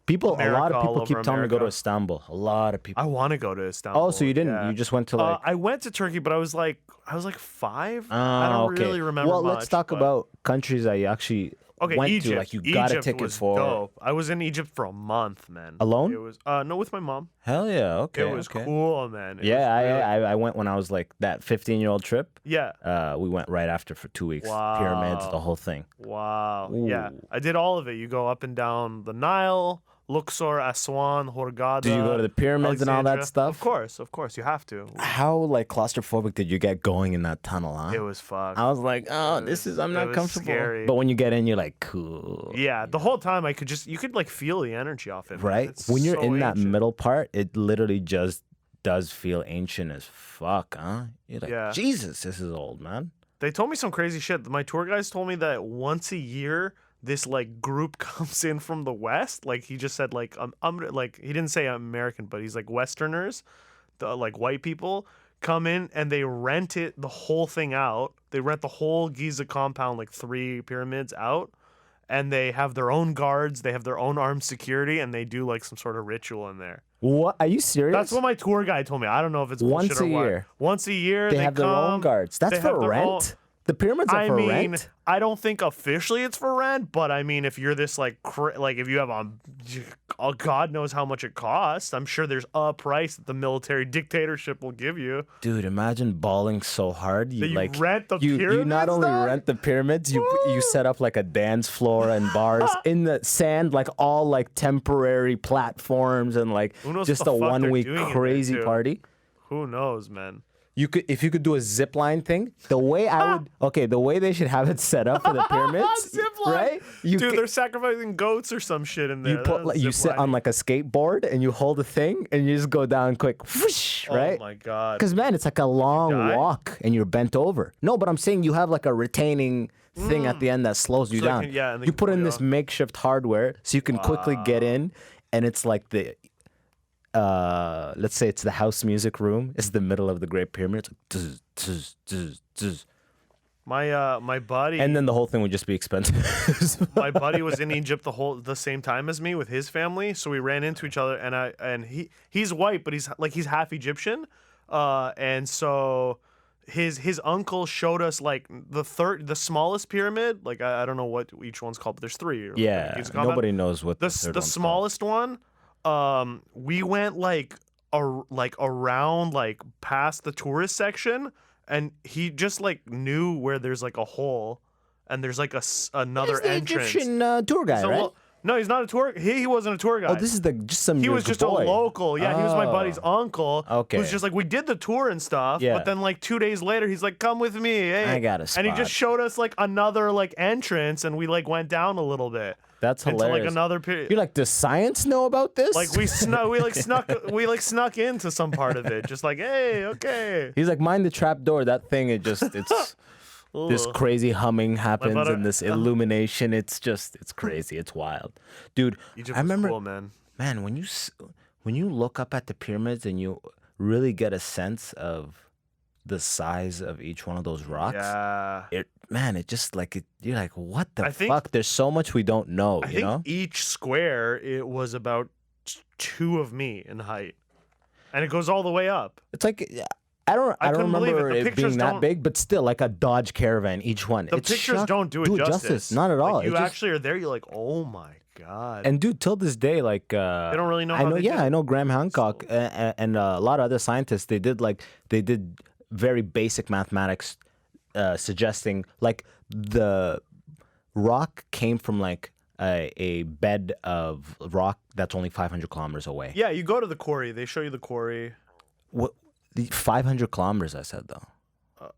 A lot of people keep telling me to go to Istanbul. A lot of people. I want to go to Istanbul. Oh, so you didn't? Yeah. You just went to like. I went to Turkey, but I was like 5. I don't really remember. Well, let's talk about countries that you actually. Went Egypt. To, like you got Egypt a ticket was for. Dope. I was in Egypt for a month, man. Alone? It was no, with my mom. Hell yeah, okay. It was cool, man. I went when I was like that 15-year-old trip. Yeah. We went right after for 2 weeks. Wow. Pyramids, the whole thing. Wow. Ooh. Yeah, I did all of it. You go up and down the Nile. Luxor, Aswan, Hurghada. Did you go to the pyramids and all that stuff? Of course, you have to. How like claustrophobic did you get going in that tunnel, huh? It was fucked. I was like, I'm not comfortable. Scary. But when you get in, you're like, cool. Yeah, the whole time you could like feel the energy off it. Right? It's When you're so in that ancient. middle part, it literally just does feel ancient as fuck, huh? You're like, Jesus, this is old, man. They told me some crazy shit. My tour guides told me that once a year, this like group comes in from the West. Like he just said, like like he didn't say American, but he's like Westerners, like white people come in and they rent the whole thing out. They rent the whole Giza compound, like 3 pyramids out, and they have their own guards. They have their own armed security, and they do like some sort of ritual in there. What? Are you serious? That's what my tour guide told me. I don't know if it's Once bullshit or a what. year. Once a year, They have their own come, guards. That's they have for their rent? own- The pyramids are I for mean, rent? I don't think officially it's for rent, but I mean, if you're this like if you have God knows how much it costs. I'm sure there's a price that the military dictatorship will give you. Dude, imagine balling so hard. You That you like rent the you not pyramids, only dog? rent the pyramids, you set up like a dance floor and bars in the sand, like all like temporary platforms and like Who knows just what a the fuck they're 1 week doing in there, crazy too? party. Who knows, man? You could if you could do a zip line thing. The way the way they should have it set up for the pyramids, Zip line. right? You Dude, ca- they're sacrificing goats or some shit in there. you put That's you sit zip on lining. like a skateboard and you hold a thing and you just go down quick, whoosh, right? Oh my god. Because man, it's like a long die? walk and you're bent over. No, but I'm saying you have like a retaining thing at the end that slows you So they down. can- yeah, and they you can put pull in you this off. makeshift hardware so you can quickly get in, and it's like the let's say it's the house music room. It's the middle of the Great Pyramid. It's like, tz, tz, tz, tz. My buddy And then the whole thing would just be expensive. my buddy was in Egypt the same time as me with his family, so we ran into each other, and he's white, but he's half Egyptian, and so his uncle showed us like the smallest pyramid, like I don't know what each one's called, but there's 3. Yeah, Giza compound. nobody knows what the third the one's called. smallest one. We went like around like past the tourist section, and he just like knew where there's like a hole, and there's like another He's the entrance. Egyptian tour guy, So, right? well, no, he's not a tour. He wasn't a tour guide. Oh, this is just some. He was just boy. a local. Yeah, he was my buddy's Oh. uncle. Okay. Who's just like, we did the tour and stuff. Yeah. But then like 2 days later, he's like, come with me. Hey. I got a And he spot. just showed us like another like entrance, and we like went down a little bit. That's into hilarious. like another period. You're like, does science know about this? Like we snuck into some part of it. Just like, hey, okay. He's like, mind the trap door. That thing, it's this Ugh. crazy humming happens butter- and this illumination. It's crazy. It's wild, dude. Egypt I was remember, cool, man. man, when you look up at the pyramids and you really get a sense of the size of each one of those rocks. Yeah. It just like you're like, what the I think- fuck? There's so much we don't know. I You think know? each square it was about 2 of me in height, and it goes all the way up. It's like I don't couldn't believe remember it. The it pictures being that don't- big, but still like a Dodge Caravan each one. The It's pictures don't do it justice. Not at all. Like, you It just- actually are there. You're like, oh my god. And dude, till this day, like they don't really know I how know, they do it. I know Graham Hancock and a lot of other scientists. They did very basic mathematics, suggesting like the rock came from like a bed of rock that's only 500 kilometers away. Yeah, you go to the quarry. They show you the quarry. What? The 500 kilometers? I said though.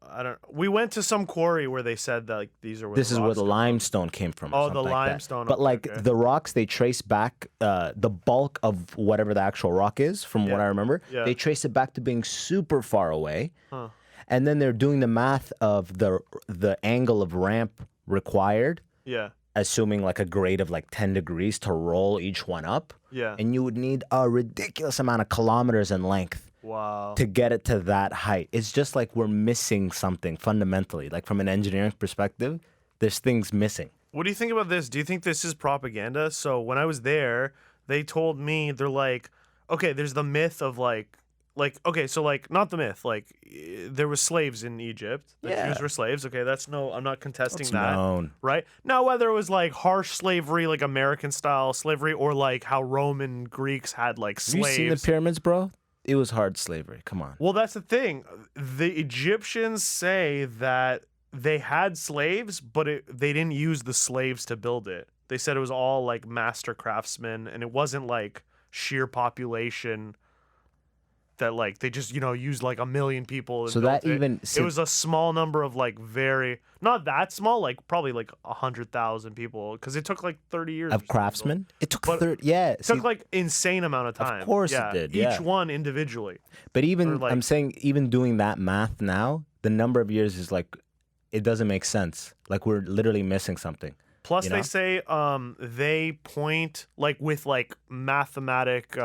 I don't. We went to some quarry where they said that like these are where This the is where rocks the come from. limestone came from. or Oh, the something like that. limestone, But okay, like okay. the rocks, they trace back the bulk of whatever the actual rock is, from what Yeah, I remember. yeah. They trace it back to being super far away, Huh. and then they're doing the math of the angle of ramp required, Yeah. assuming like a grade of like 10 degrees to roll each one up, Yeah. and you would need a ridiculous amount of kilometers in length Wow. to get it to that height. It's just like we're missing something fundamentally. Like from an engineering perspective, there's things missing. What do you think about this? Do you think this is propaganda? So when I was there, they told me they're like, okay, there's the myth of like okay, so like not the myth, like there was slaves in Egypt. The Yeah. Jews were slaves. Okay, I'm not contesting It's that. known. Right? Now whether it was like harsh slavery, like American style slavery, or like how Roman Greeks had like Have you slaves. seen the pyramids, bro? It was hard slavery. Come on. Well, that's the thing. The Egyptians say that they had slaves, but they didn't use the slaves to build it. They said it was all like master craftsmen, and it wasn't like sheer population that like they just used like 1 million people. And So built that it. even- it was a small number of like not that small, like probably like 100,000 people, because it took like 30 years Of or something. craftsmen? It took But 30. Yeah. It took like insane amount of time. course it yeah, did, yeah. Each one individually. But even, or like- I'm saying, even doing that math now, the number of years is like, it doesn't make sense. Like we're literally missing something. Plus, you they know? say they point like with like mathematic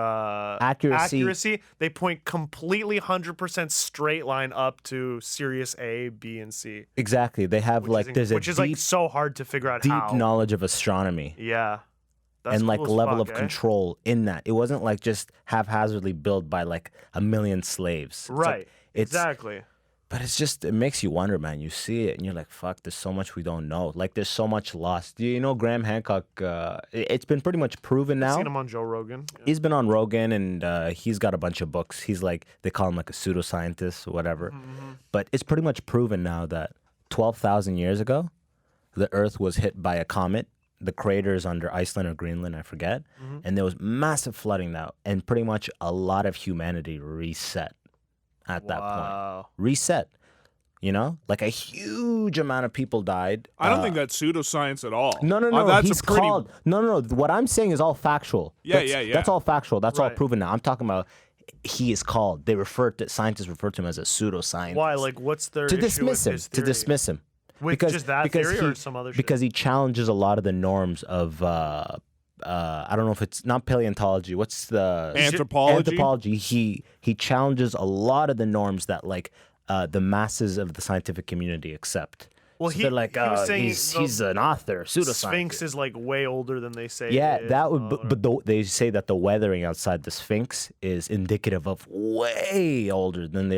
Accuracy. They point completely 100% straight line up to Sirius A, B, and C. Exactly. They have like there's a which is deep, like so hard to figure out deep how. knowledge of astronomy. Yeah. That's And like cool as level fuck, of eh? control in that. It wasn't like just haphazardly built by like a million slaves. It's like- Right. it's Exactly. But it's just, it makes you wonder, man. You see it and you're like, fuck, there's so much we don't know. Like, there's so much lost. You know, Graham Hancock, it's been pretty much proven now. Seen him on Joe Rogan. Yeah. He's been on Rogan and he's got a bunch of books. He's like, they call him like a pseudoscientist or whatever. But it's pretty much proven now that 12,000 years ago, the Earth was hit by a comet. The craters under Iceland or Greenland, I forget. And there was massive flooding now. And pretty much a lot of humanity reset at that point. Reset. You know? Like a huge amount of people died. I don't think that's pseudoscience at all. No. That's He's a pretty. called. No. What I'm saying is all factual. Yeah, That's, yeah. That's all factual. That's all Right. proven now. I'm talking about he is called. Scientists refer to him as a pseudoscientist. Why? Like, what's their To issue dismiss with him. his To theory? dismiss him. With just that theory or some other shit? Because he challenges a lot of the norms of I don't know if it's not paleontology. What's the Anthropology? Anthropology. He challenges a lot of the norms that like the masses of the scientific community accept. Well, So they're like, he was saying he's an author, pseudoscientist. Sphinx is like way older than they say. Yeah, it is. that would. They say that the weathering outside the Sphinx is indicative of way older than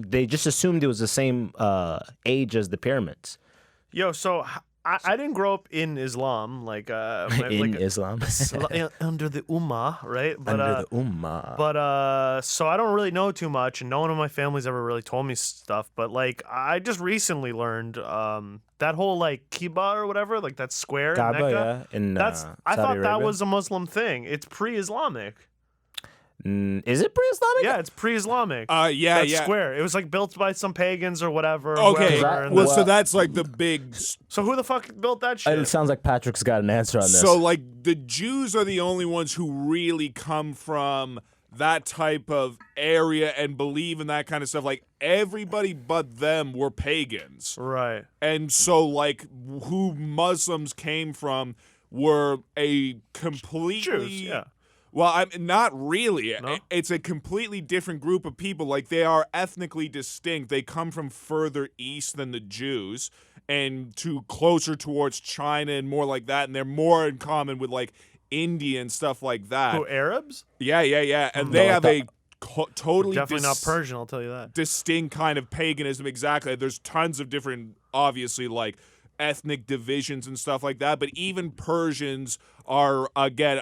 they just assumed it was the same age as the pyramids. Yo, so I didn't grow up in Islam, like In Islam, under the Ummah, right? But, under the Ummah. But so I don't really know too much, and no one in my family's ever really told me stuff. But like I just recently learned that whole like Kiba or whatever, like that square. in Kaaba, Mecca, yeah, in I Saudi thought that Arabia. was a Muslim thing. It's pre-Islamic. Is it pre-Islamic? Yeah, it's pre-Islamic. Yeah, that yeah. square. It was like built by some pagans or whatever. Okay, whoever, and well, then- so that's like the big. so who the fuck built that shit? It sounds like Patrick's got an answer on this. So, like, the Jews are the only ones who really come from that type of area and believe in that kind of stuff. Like, everybody but them were pagans. Right. And so, like, who Muslims came from were a completely. Jews, yeah. Well, I'm not really. No? It's a completely different group of people. Like, they are ethnically distinct. They come from further east than the Jews and to closer towards China and more like that. And they're more in common with, like, India and stuff like that. Who, Arabs? Yeah. And they have a totally Definitely not Persian, I'll tell you that. distinct kind of paganism. Exactly. There's tons of different, obviously, like, ethnic divisions and stuff like that, but even Persians are again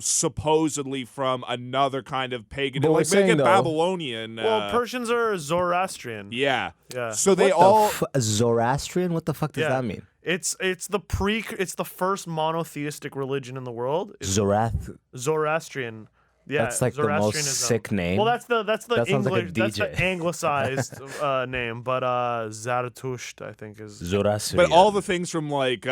supposedly from another kind of pagan, But we're like saying, make it though- Babylonian. Well, Persians are Zoroastrian. Yeah. Yeah. So they What all. Zoroastrian? What the fuck does Yeah. that mean? It's the first monotheistic religion in the world. It's Zorath. Zoroastrian. Yeah, That's like the most Zoroastrianism. sick name. Well, that's the That sounds like a English, that's the DJ. anglicized name, but Zarathustra I think is Zoroastrian. But all the things from like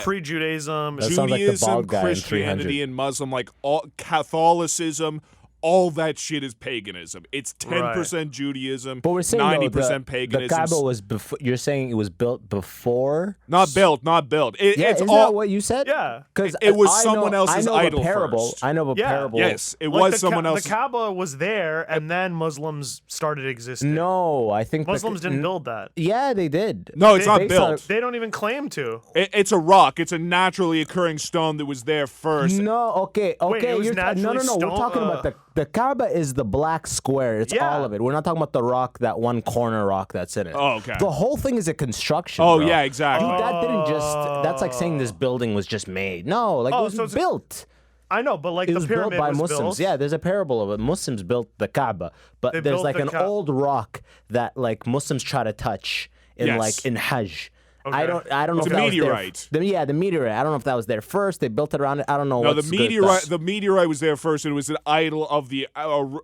pre-Judaism. That sounds like the Judaism, bald guy in 300. Christianity, and Muslim, like all Catholicism, all that shit is paganism. It's 10% Judaism, But we're saying 90% the paganism. Kaaba was before. You're saying it was built before. Not built. Yeah, It's isn't all. that what you said? Yeah. because It was someone else's idol parable. first. I know of a Yeah. parable. Yes, it Like was someone else. The Kaaba was there, and then Muslims started existing. No, I think Muslims didn't build that. Yeah, they did. No, it's not Based built. They don't even claim to. It's a rock. It's a naturally occurring stone that was there first. No, okay. it was no. naturally We're stone- talking about the Kaaba is the black square. It's Yeah. all of it. We're not talking about the rock, that one corner rock that's in it. Oh, okay. The whole thing is a construction. Oh, bro. yeah, exactly. Dude, that didn't just. That's like saying this building was just made. No, like Oh, it was so it's- built. I know, but like It the was built pyramid by was Muslims. built. Yeah, there's a parable of it. Muslims built the Kaaba, but They there's built like the an Kaaba. old rock that like Muslims try to touch in Yes. like in Hajj. Okay. I don't know It's if a that was meteorite. there. The meteorite. I don't know if that was there first. They built it around it. I don't know. No, what's the good meteorite. stuff. The meteorite was there first. It was an idol of the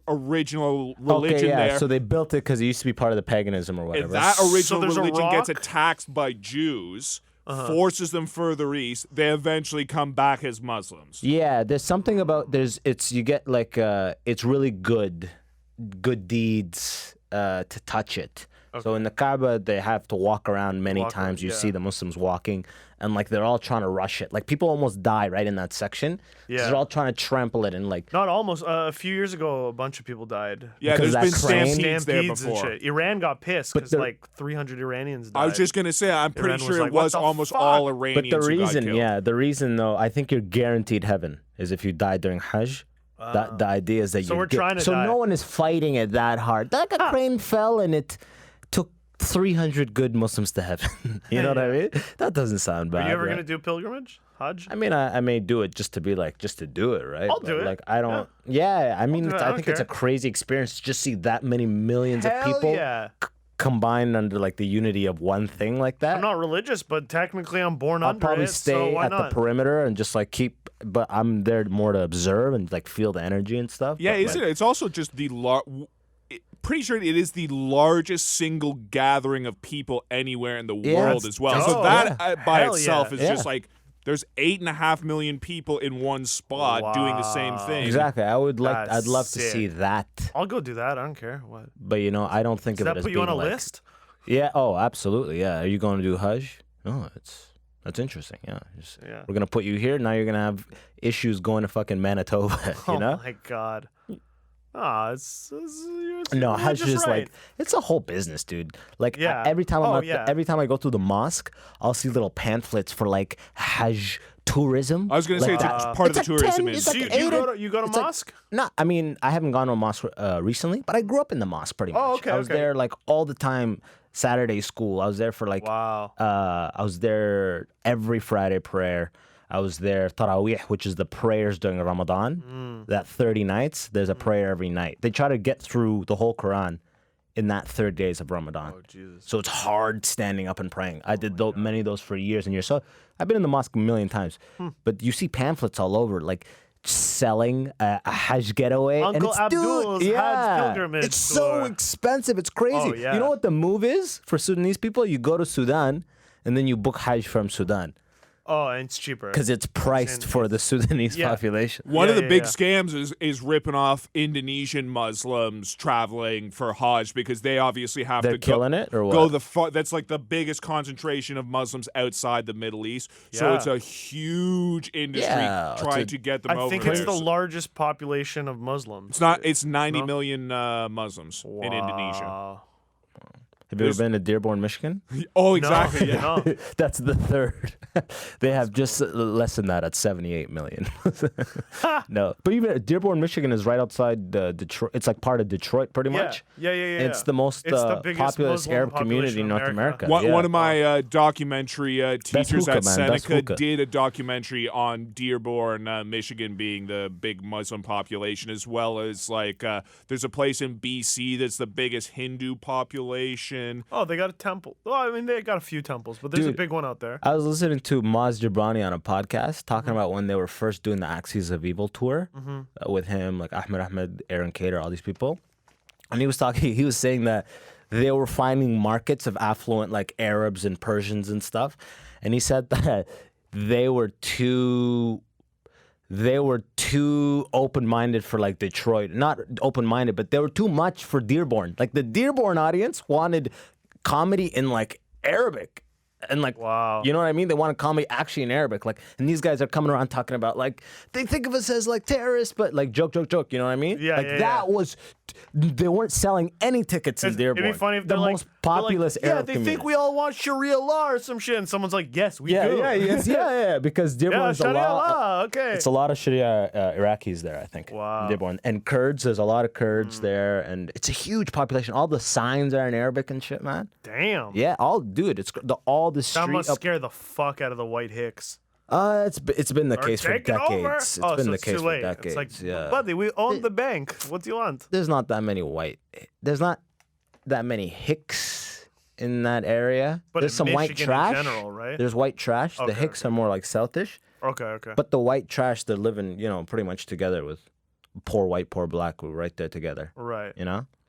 original religion Okay, yeah. there. So they built it because it used to be part of the paganism or And whatever. that original So there's a religion gets rock? attacked by Jews, forces them further east. They eventually come back as Muslims. Yeah, there's something about you get like it's really good deeds to touch it. So in the Kaaba, they have to walk around many times. You see the Muslims walking, and like they're all trying to rush it. Like people almost die right in that section. Yeah. They're all trying to trample it and like. Not almost. A few years ago, a bunch of people died. Yeah, Because there's that been crane- stampedes there And before. shit. Iran got pissed because like 300 Iranians died. I was just gonna say, I'm pretty Iran was sure like, it "What was the almost fuck?" all But Iranians the who got reason, killed. the reason though, I think you're guaranteed heaven is if you die during Hajj. The idea is that So you. we're trying to So die. no one is fighting it that hard. Like a crane fell and it took 300 good Muslims to heaven. You know what I mean? That doesn't sound bad. Are you ever right? gonna do pilgrimage? Hajj? I mean, I may do it just to be like, just to do it, right? I'll But, do it. Like, I don't. Yeah, I mean, do it. I I don't think it's a care. crazy experience to just see that many millions of Hell people yeah. combined under like the unity of one thing like that. I'm not religious, but technically I'm born I'll under probably it, so stay why at not? the perimeter and just like keep, but I'm there more to observe and like feel the energy and stuff. Yeah, but, isn't it? It's also just pretty sure it is the largest single gathering of people anywhere in the world it's as well. dope. So that by Hell itself yeah. is just like there's 8.5 million people in one spot doing the same Wow. thing. Exactly. That's I'd love to sick. see that. I'll go do that. I don't care. What? But you know, I don't think Does of it that as put you being on a like, list? Yeah. Oh, absolutely. Yeah. Are you going to do Hajj? Oh, that's interesting. Yeah. Yeah. We're gonna put you here. Now you're gonna have issues going to fucking Manitoba. You know? Oh my god. Ah, it's No, you're Hajj just is right. like it's a whole business, dude. Like Yeah. every time Oh, I'm yeah. every time I go through the mosque, I'll see little pamphlets for like Hajj tourism. I was going to say Like, it's part of the it's like tourism 10 it's industry. like So you 8 go or- to you go to it's like- mosque? No, I mean I haven't gone to a mosque recently, but I grew up in the mosque pretty much. Oh, okay, I was okay. there like all the time. Saturday school. I was there for like. Wow. I was there every Friday prayer. I was there Taraweeh, which is the prayers during Ramadan. That 30 nights, there's a prayer every night. They try to get through the whole Quran in that 30 days of Ramadan. Oh Jesus. So it's hard standing up and praying. I did many of those for years and years. So I've been in the mosque a million times. But you see pamphlets all over, like selling a Hajj getaway. and Uncle it's, Abdul's dude, Hajj pilgrimage It's so tour. expensive. It's crazy. Oh, yeah. You know what the move is for Sudanese people? You go to Sudan and then you book Hajj from Sudan Oh, and it's cheaper. because it's priced for the Sudanese Yeah. population. One of Yeah, the yeah, big yeah. scams is ripping off Indonesian Muslims traveling for Hajj because they obviously have They're to killing it, or go what? the far. That's like the biggest concentration of Muslims outside the Middle East. So Yeah. it's a huge industry Yeah, it's trying a- to get them I over think there. it's the largest population of Muslims. It's not. It's 90 No? million Muslims in Indonesia. Wow. Have you ever been to Dearborn, Michigan? Oh, exactly. Yeah. No. That's the third. They have just less than that at 78 million. No, but even Dearborn, Michigan is right outside Detroit. It's like part of Detroit, pretty Yeah. much. Yeah. It's the most It's the biggest populous Muslim Arab community in North population in America. America. Yeah. One of my documentary teachers hookah, at man. That's Seneca hookah. did a documentary on Dearborn, Michigan being the big Muslim population, as well as like there's a place in BC that's the biggest Hindu population. Oh, they got a temple. Well, I mean, they got a few temples, but there's a Dude. big one out there. I was listening to Maz Jabrani on a podcast talking about when they were first doing the Axis of Evil tour with him, like Ahmed, Aaron Cater, all these people. And he was talking, he was saying that they were finding markets of affluent like Arabs and Persians and stuff. And he said that they were too open-minded for like Detroit. Not open-minded, but they were too much for Dearborn. Like the Dearborn audience wanted comedy in like Arabic. And like, Wow. you know what I mean? They want a comedy actually in Arabic. Like, and these guys are coming around talking about like they think of us as like terrorists, but like joke. You know what I mean? Yeah, like yeah, that was. They weren't selling any tickets in Dearborn. It'd be funny if the they're like, most populous yeah, Arab they community. think we all want Sharia law or some shit, and someone's like, yes, we do. yeah. Because Yeah, Dearborn's a Sharia lot. law. Okay. It's a lot of Sharia Iraqis there, I think. Wow. in Dearborn and Kurds. There's a lot of Kurds there, and it's a huge population. All the signs are in Arabic and shit, man. Damn. Yeah, it's all the That street must up. scare the fuck out of the white hicks. It's been the Or case for take it over. decades. It's Oh, been so the it's case too for late. decades. It's like, yeah. buddy, we own the bank. What do you want? There's not that many there's not that many Hicks in that area. But There's in some white Michigan in trash. general, right? There's white trash. Okay, The Hicks are more like Southish. Okay. But the white trash, they're living, pretty much together with poor white, poor black. We're right there together. Right.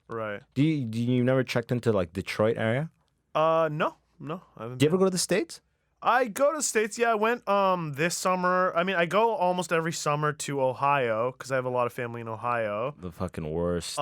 Right. Do you never checked into like Detroit area? No. I haven't. Do you ever go to the States? I go to States. Yeah, I went this summer. I mean, I go almost every summer to Ohio because I have a lot of family in Ohio. The fucking worst.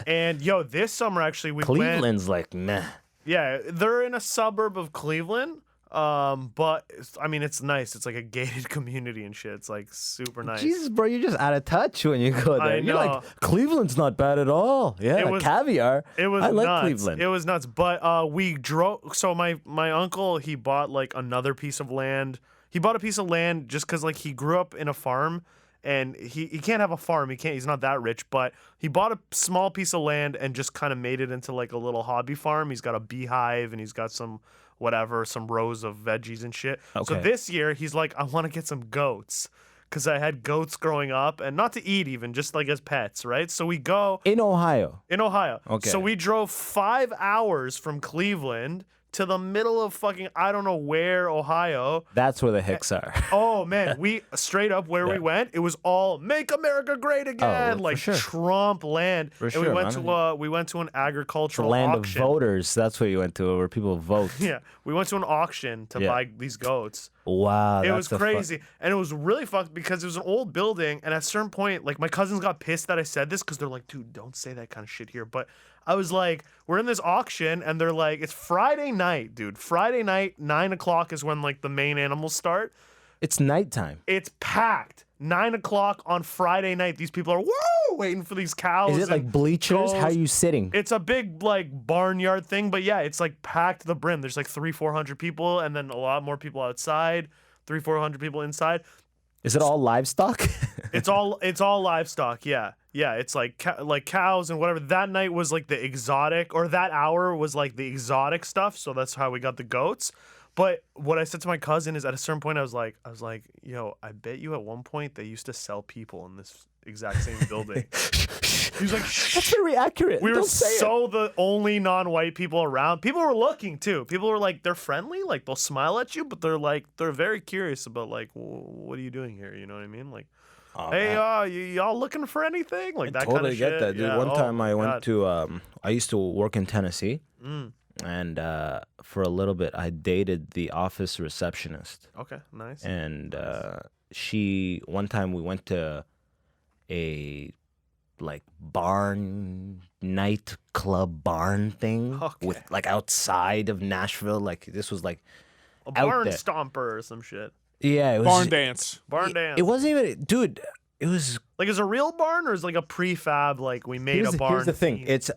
And yo, this summer actually we Cleveland's like meh. Yeah, they're in a suburb of Cleveland. But I mean, it's nice. It's like a gated community and shit. It's like super nice. Jesus, bro, you're just out of touch when you go there. I You're know. like, Cleveland's not bad at all. Yeah, It was- caviar. It was I like nuts. Cleveland. It was nuts. But we drove. So my uncle, he bought like another piece of land. He bought a piece of land just because like he grew up in a farm. And he can't have a farm. He's not that rich, but he bought a small piece of land and just kind of made it into like a little hobby farm. He's got a beehive and he's got some rows of veggies and shit. So Okay. this year he's like, I want to get some goats because I had goats growing up and not to eat even, just like as pets, right? So we go In Ohio. in Ohio. Okay. So we drove 5 hours from Cleveland to the middle of fucking I don't know where, Ohio. That's where the Hicks are. Oh man, we straight up where we went, it was all "Make America Great Again," for like sure. Trump land. For and sure, we went to an The agricultural land auction. of voters. That's where you went to, where people vote. Yeah, we went to an auction to Yeah. buy these goats. Wow. It that's was the fu- crazy, and it was really fucked because it was an old building, and at a certain point, like my cousins got pissed that I said this because they're like, "Dude, don't say that kind of shit here." But I was like, "We're in this auction," and they're like, "It's Friday night, dude. Friday night, 9 o'clock is when like the main animals start. It's nighttime. It's packed. 9 o'clock on Friday night. These people are woo waiting for these cows. Is it like and bleachers? How are goats. you sitting? It's a big like barnyard thing, but yeah, it's like packed to the brim. There's like 300-400 people, and then a lot more people outside. 300-400 people inside. Is it all livestock? It's all livestock. Yeah, it's like cows and whatever. That night was like the exotic, or that hour was like the exotic stuff. So that's how we got the goats. But what I said to my cousin is, at a certain point, I was like, yo, I bet you at one point they used to sell people in this exact same building. He was like, shh. That's very accurate. We were Don't say it. so the only non-white people around. People were looking too. People were like, they're friendly, like they'll smile at you, but they're very curious about like, what are you doing here? You know what I mean? Like, hey, y'all looking for anything? Like that Totally kind of get shit. that, dude. Yeah. One Oh time my I went God. to I used to work in Tennessee, and for a little bit I dated the office receptionist, Okay, nice. and she one time we went to a like barn nightclub thing Okay. with like outside of Nashville. Like this was like A out barn there. stomper or some shit. yeah, it was Barn dance. Barn dance. It wasn't even, dude. It was. like, is it a real barn or is it like a prefab? Like we made a barn. Here's the thing. theme? It's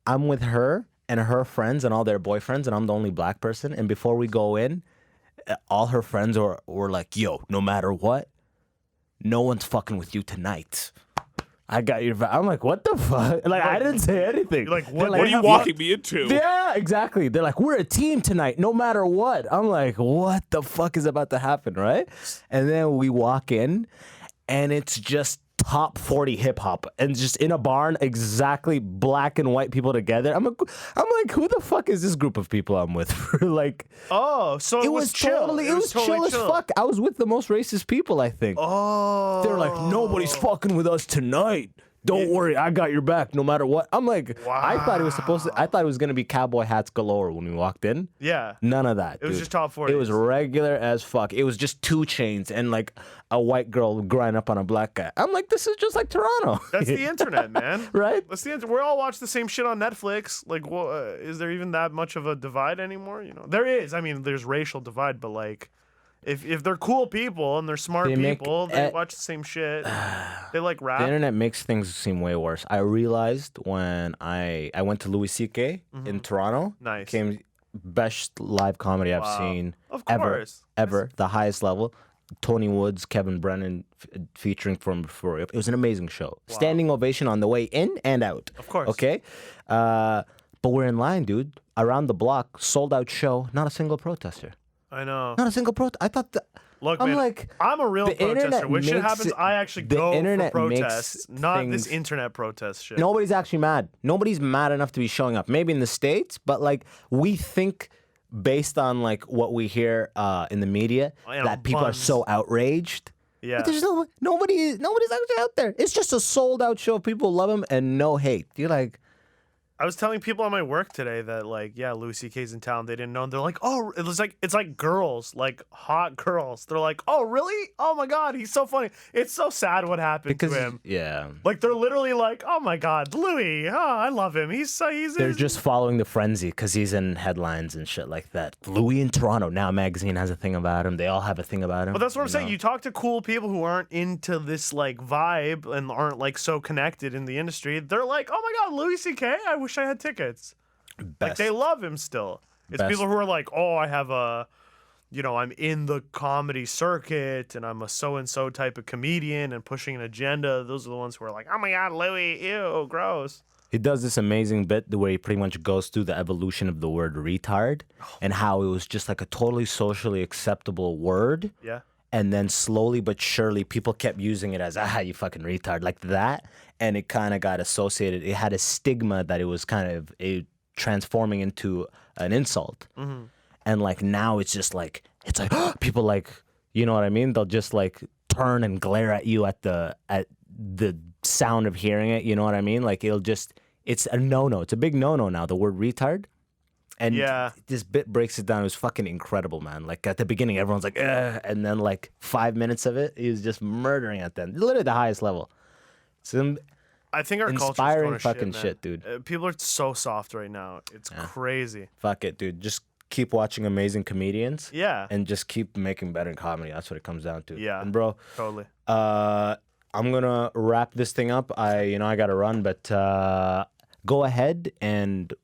I'm with her and her friends and all their boyfriends, and I'm the only black person. And before we go in, all her friends were like, "Yo, no matter what, no one's fucking with you tonight. I got your." I'm like, "What the fuck?" Like I didn't say anything. You're like, They're what- What are you "What?" walking me into? Yeah, exactly. They're like, "We're a team tonight, no matter what." I'm like, "What the fuck is about to happen?" Right? And then we walk in, and it's just top 40 hip hop, and just in a barn, exactly black and white people together. I'm like, who the fuck is this group of people I'm with? Like, Oh, so it was chill. totally, it was totally chill as fuck. I was with the most racist people, I think. Oh, They're like, nobody's fucking with us tonight. Don't worry, I got your back no matter what. I'm like, I thought it was I thought it was gonna be cowboy hats galore when we walked in. yeah. None of that. It was dude. just top 40. It was regular as fuck. It was just 2 Chainz and like a white girl grinding up on a black guy. I'm like, this is just like Toronto. That's the internet, man. Right? That's the we all watch the same shit on Netflix. Like, is there even that much of a divide anymore? You know, there is. I mean, there's racial divide, but like, if they're cool people and they're smart They make- people, they watch the same shit. They like rap. The internet makes things seem way worse. I realized when I went to Louis C.K. in Toronto. Nice. Came best live comedy I've seen Of ever. course. Ever. The highest level. Tony Woods, Kevin Brennan featuring from before. It was an amazing show. Standing ovation on the way in and out. Of course. Okay? But we're in line, dude. Around the block, sold out show, not a single protester. I know. Not a single protest. I thought that. Look, I'm man, like, I'm a real the protester. internet When shit makes happens, it- I actually the go internet for makes protests, not this things- internet protest shit. Nobody's actually mad. Nobody's mad enough to be showing up. Maybe in the States, but like we think based on like what we hear in the media You know, that people are buns. so outraged. Yeah. But there's nobody's actually out there. It's just a sold out show. People love him and no hate. You're like, I was telling people at my work today that like, yeah, Louis C.K.'s in town. They didn't know. And they're like, oh, it's like girls, like hot girls. They're like, oh, really? Oh my God, he's so funny. It's so sad what happened to him. Yeah. Like they're literally like, oh my God, Louis. Oh, I love him. They're just following the frenzy because he's in headlines and shit like that. Louis in Toronto. Now magazine has a thing about him. They all have a thing about him. But that's what I'm saying. You talk to cool people who aren't into this like vibe and aren't like so connected in the industry. They're like, oh my God, Louis C.K. I wish I had tickets. Like they love him still. It's people who are like, oh, I have I'm in the comedy circuit and I'm a so-and-so type of comedian and pushing an agenda. Those are the ones who are like, oh my God, Louis, ew, gross. He does this amazing bit where he pretty much goes through the evolution of the word retard and how it was just like a totally socially acceptable word. Yeah. And then slowly but surely, people kept using it as, you fucking retard, like that. And it kind of got associated. It had a stigma that it was kind of transforming into an insult. Mm-hmm. And like now it's just like, it's like, people like, you know what I mean? They'll just like turn and glare at you at the sound of hearing it. You know what I mean? Like it's a no-no. It's a big no-no now, the word retard. And this bit breaks it down. It was fucking incredible, man. Like at the beginning, everyone's like, ugh. And then like 5 minutes of it, he was just murdering at them. Literally the highest level. Some I think our inspiring culture's fucking shit, dude. People are so soft right now. It's crazy. Fuck it, dude. Just keep watching amazing comedians. Yeah. And just keep making better comedy. That's what it comes down to. Yeah. And bro, totally. I'm gonna wrap this thing up. I gotta run, but go ahead and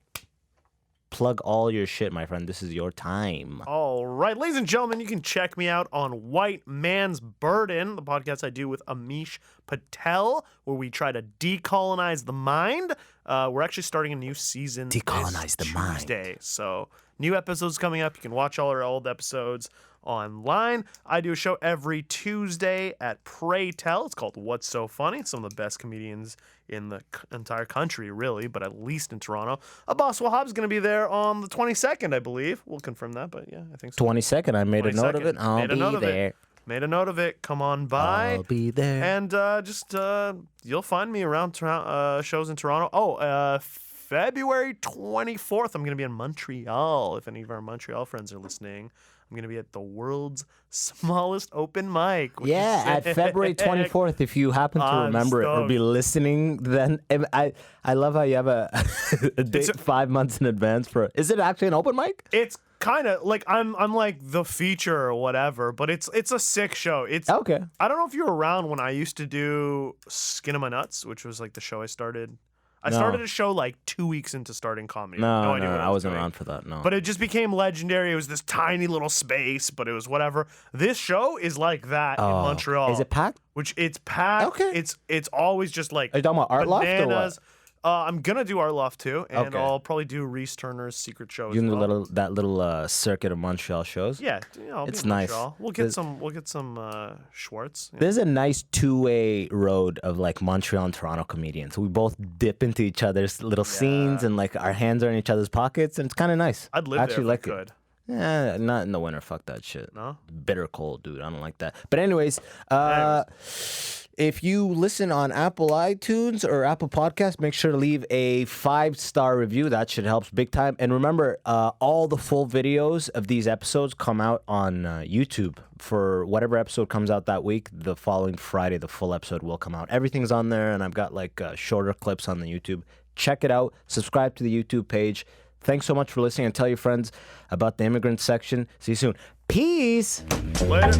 plug all your shit, my friend. This is your time. All right, ladies and gentlemen, you can check me out on White Man's Burden, the podcast I do with Amish Patel, where we try to decolonize the mind. We're actually starting a new season. Decolonize the mind. Tuesday. So new episodes coming up. You can watch all our old episodes online. I do a show every Tuesday at Pray Tell. It's called What's So Funny. Some of the best comedians in the entire country, really, but at least in Toronto. Abbas Wahab's going to be there on the 22nd, I believe. We'll confirm that, but yeah, I think so. 22nd. I made a note of it. I'll be there. Made a note of it. Come on by. I'll be there. And you'll find me around shows in Toronto. February 24th, I'm going to be in Montreal. If any of our Montreal friends are listening, I'm going to be at the world's smallest open mic. Yeah, at February 24th. If you happen to remember it or be listening, then I love how you have a date 5 months in advance for. Is it actually an open mic? It's kind of like I'm like the feature or whatever, but it's a sick show. It's okay. I don't know if you were around when I used to do Skin of My Nuts, which was like the show I started. I started a show like 2 weeks into starting comedy. No, idea what I wasn't around for that. No, but it just became legendary. It was this tiny little space, but it was whatever. This show is like that in Montreal. Is it packed? Which it's packed. Okay. It's always just like. Are you talking about Art Loft or what? I'm gonna do Art Loft too, and Okay. I'll probably do Reese Turner's secret show. You as know well. that little circuit of Montreal shows. Yeah, it's nice. We'll get some Schwartz. Yeah. There's a nice two-way road of like Montreal and Toronto comedians. We both dip into each other's little scenes, and like our hands are in each other's pockets, and it's kind of nice. I'd live actually there if like I could. it. Yeah, not in the winter. Fuck that shit. No? Bitter cold, dude. I don't like that. But anyways, if you listen on Apple iTunes or Apple Podcasts, make sure to leave a 5-star review. That should help big time. And remember, all the full videos of these episodes come out on YouTube. For whatever episode comes out that week, the following Friday, the full episode will come out. Everything's on there, and I've got like shorter clips on the YouTube. Check it out. Subscribe to the YouTube page. Thanks so much for listening, and tell your friends about the Immigrant section. See you soon. Peace. Later.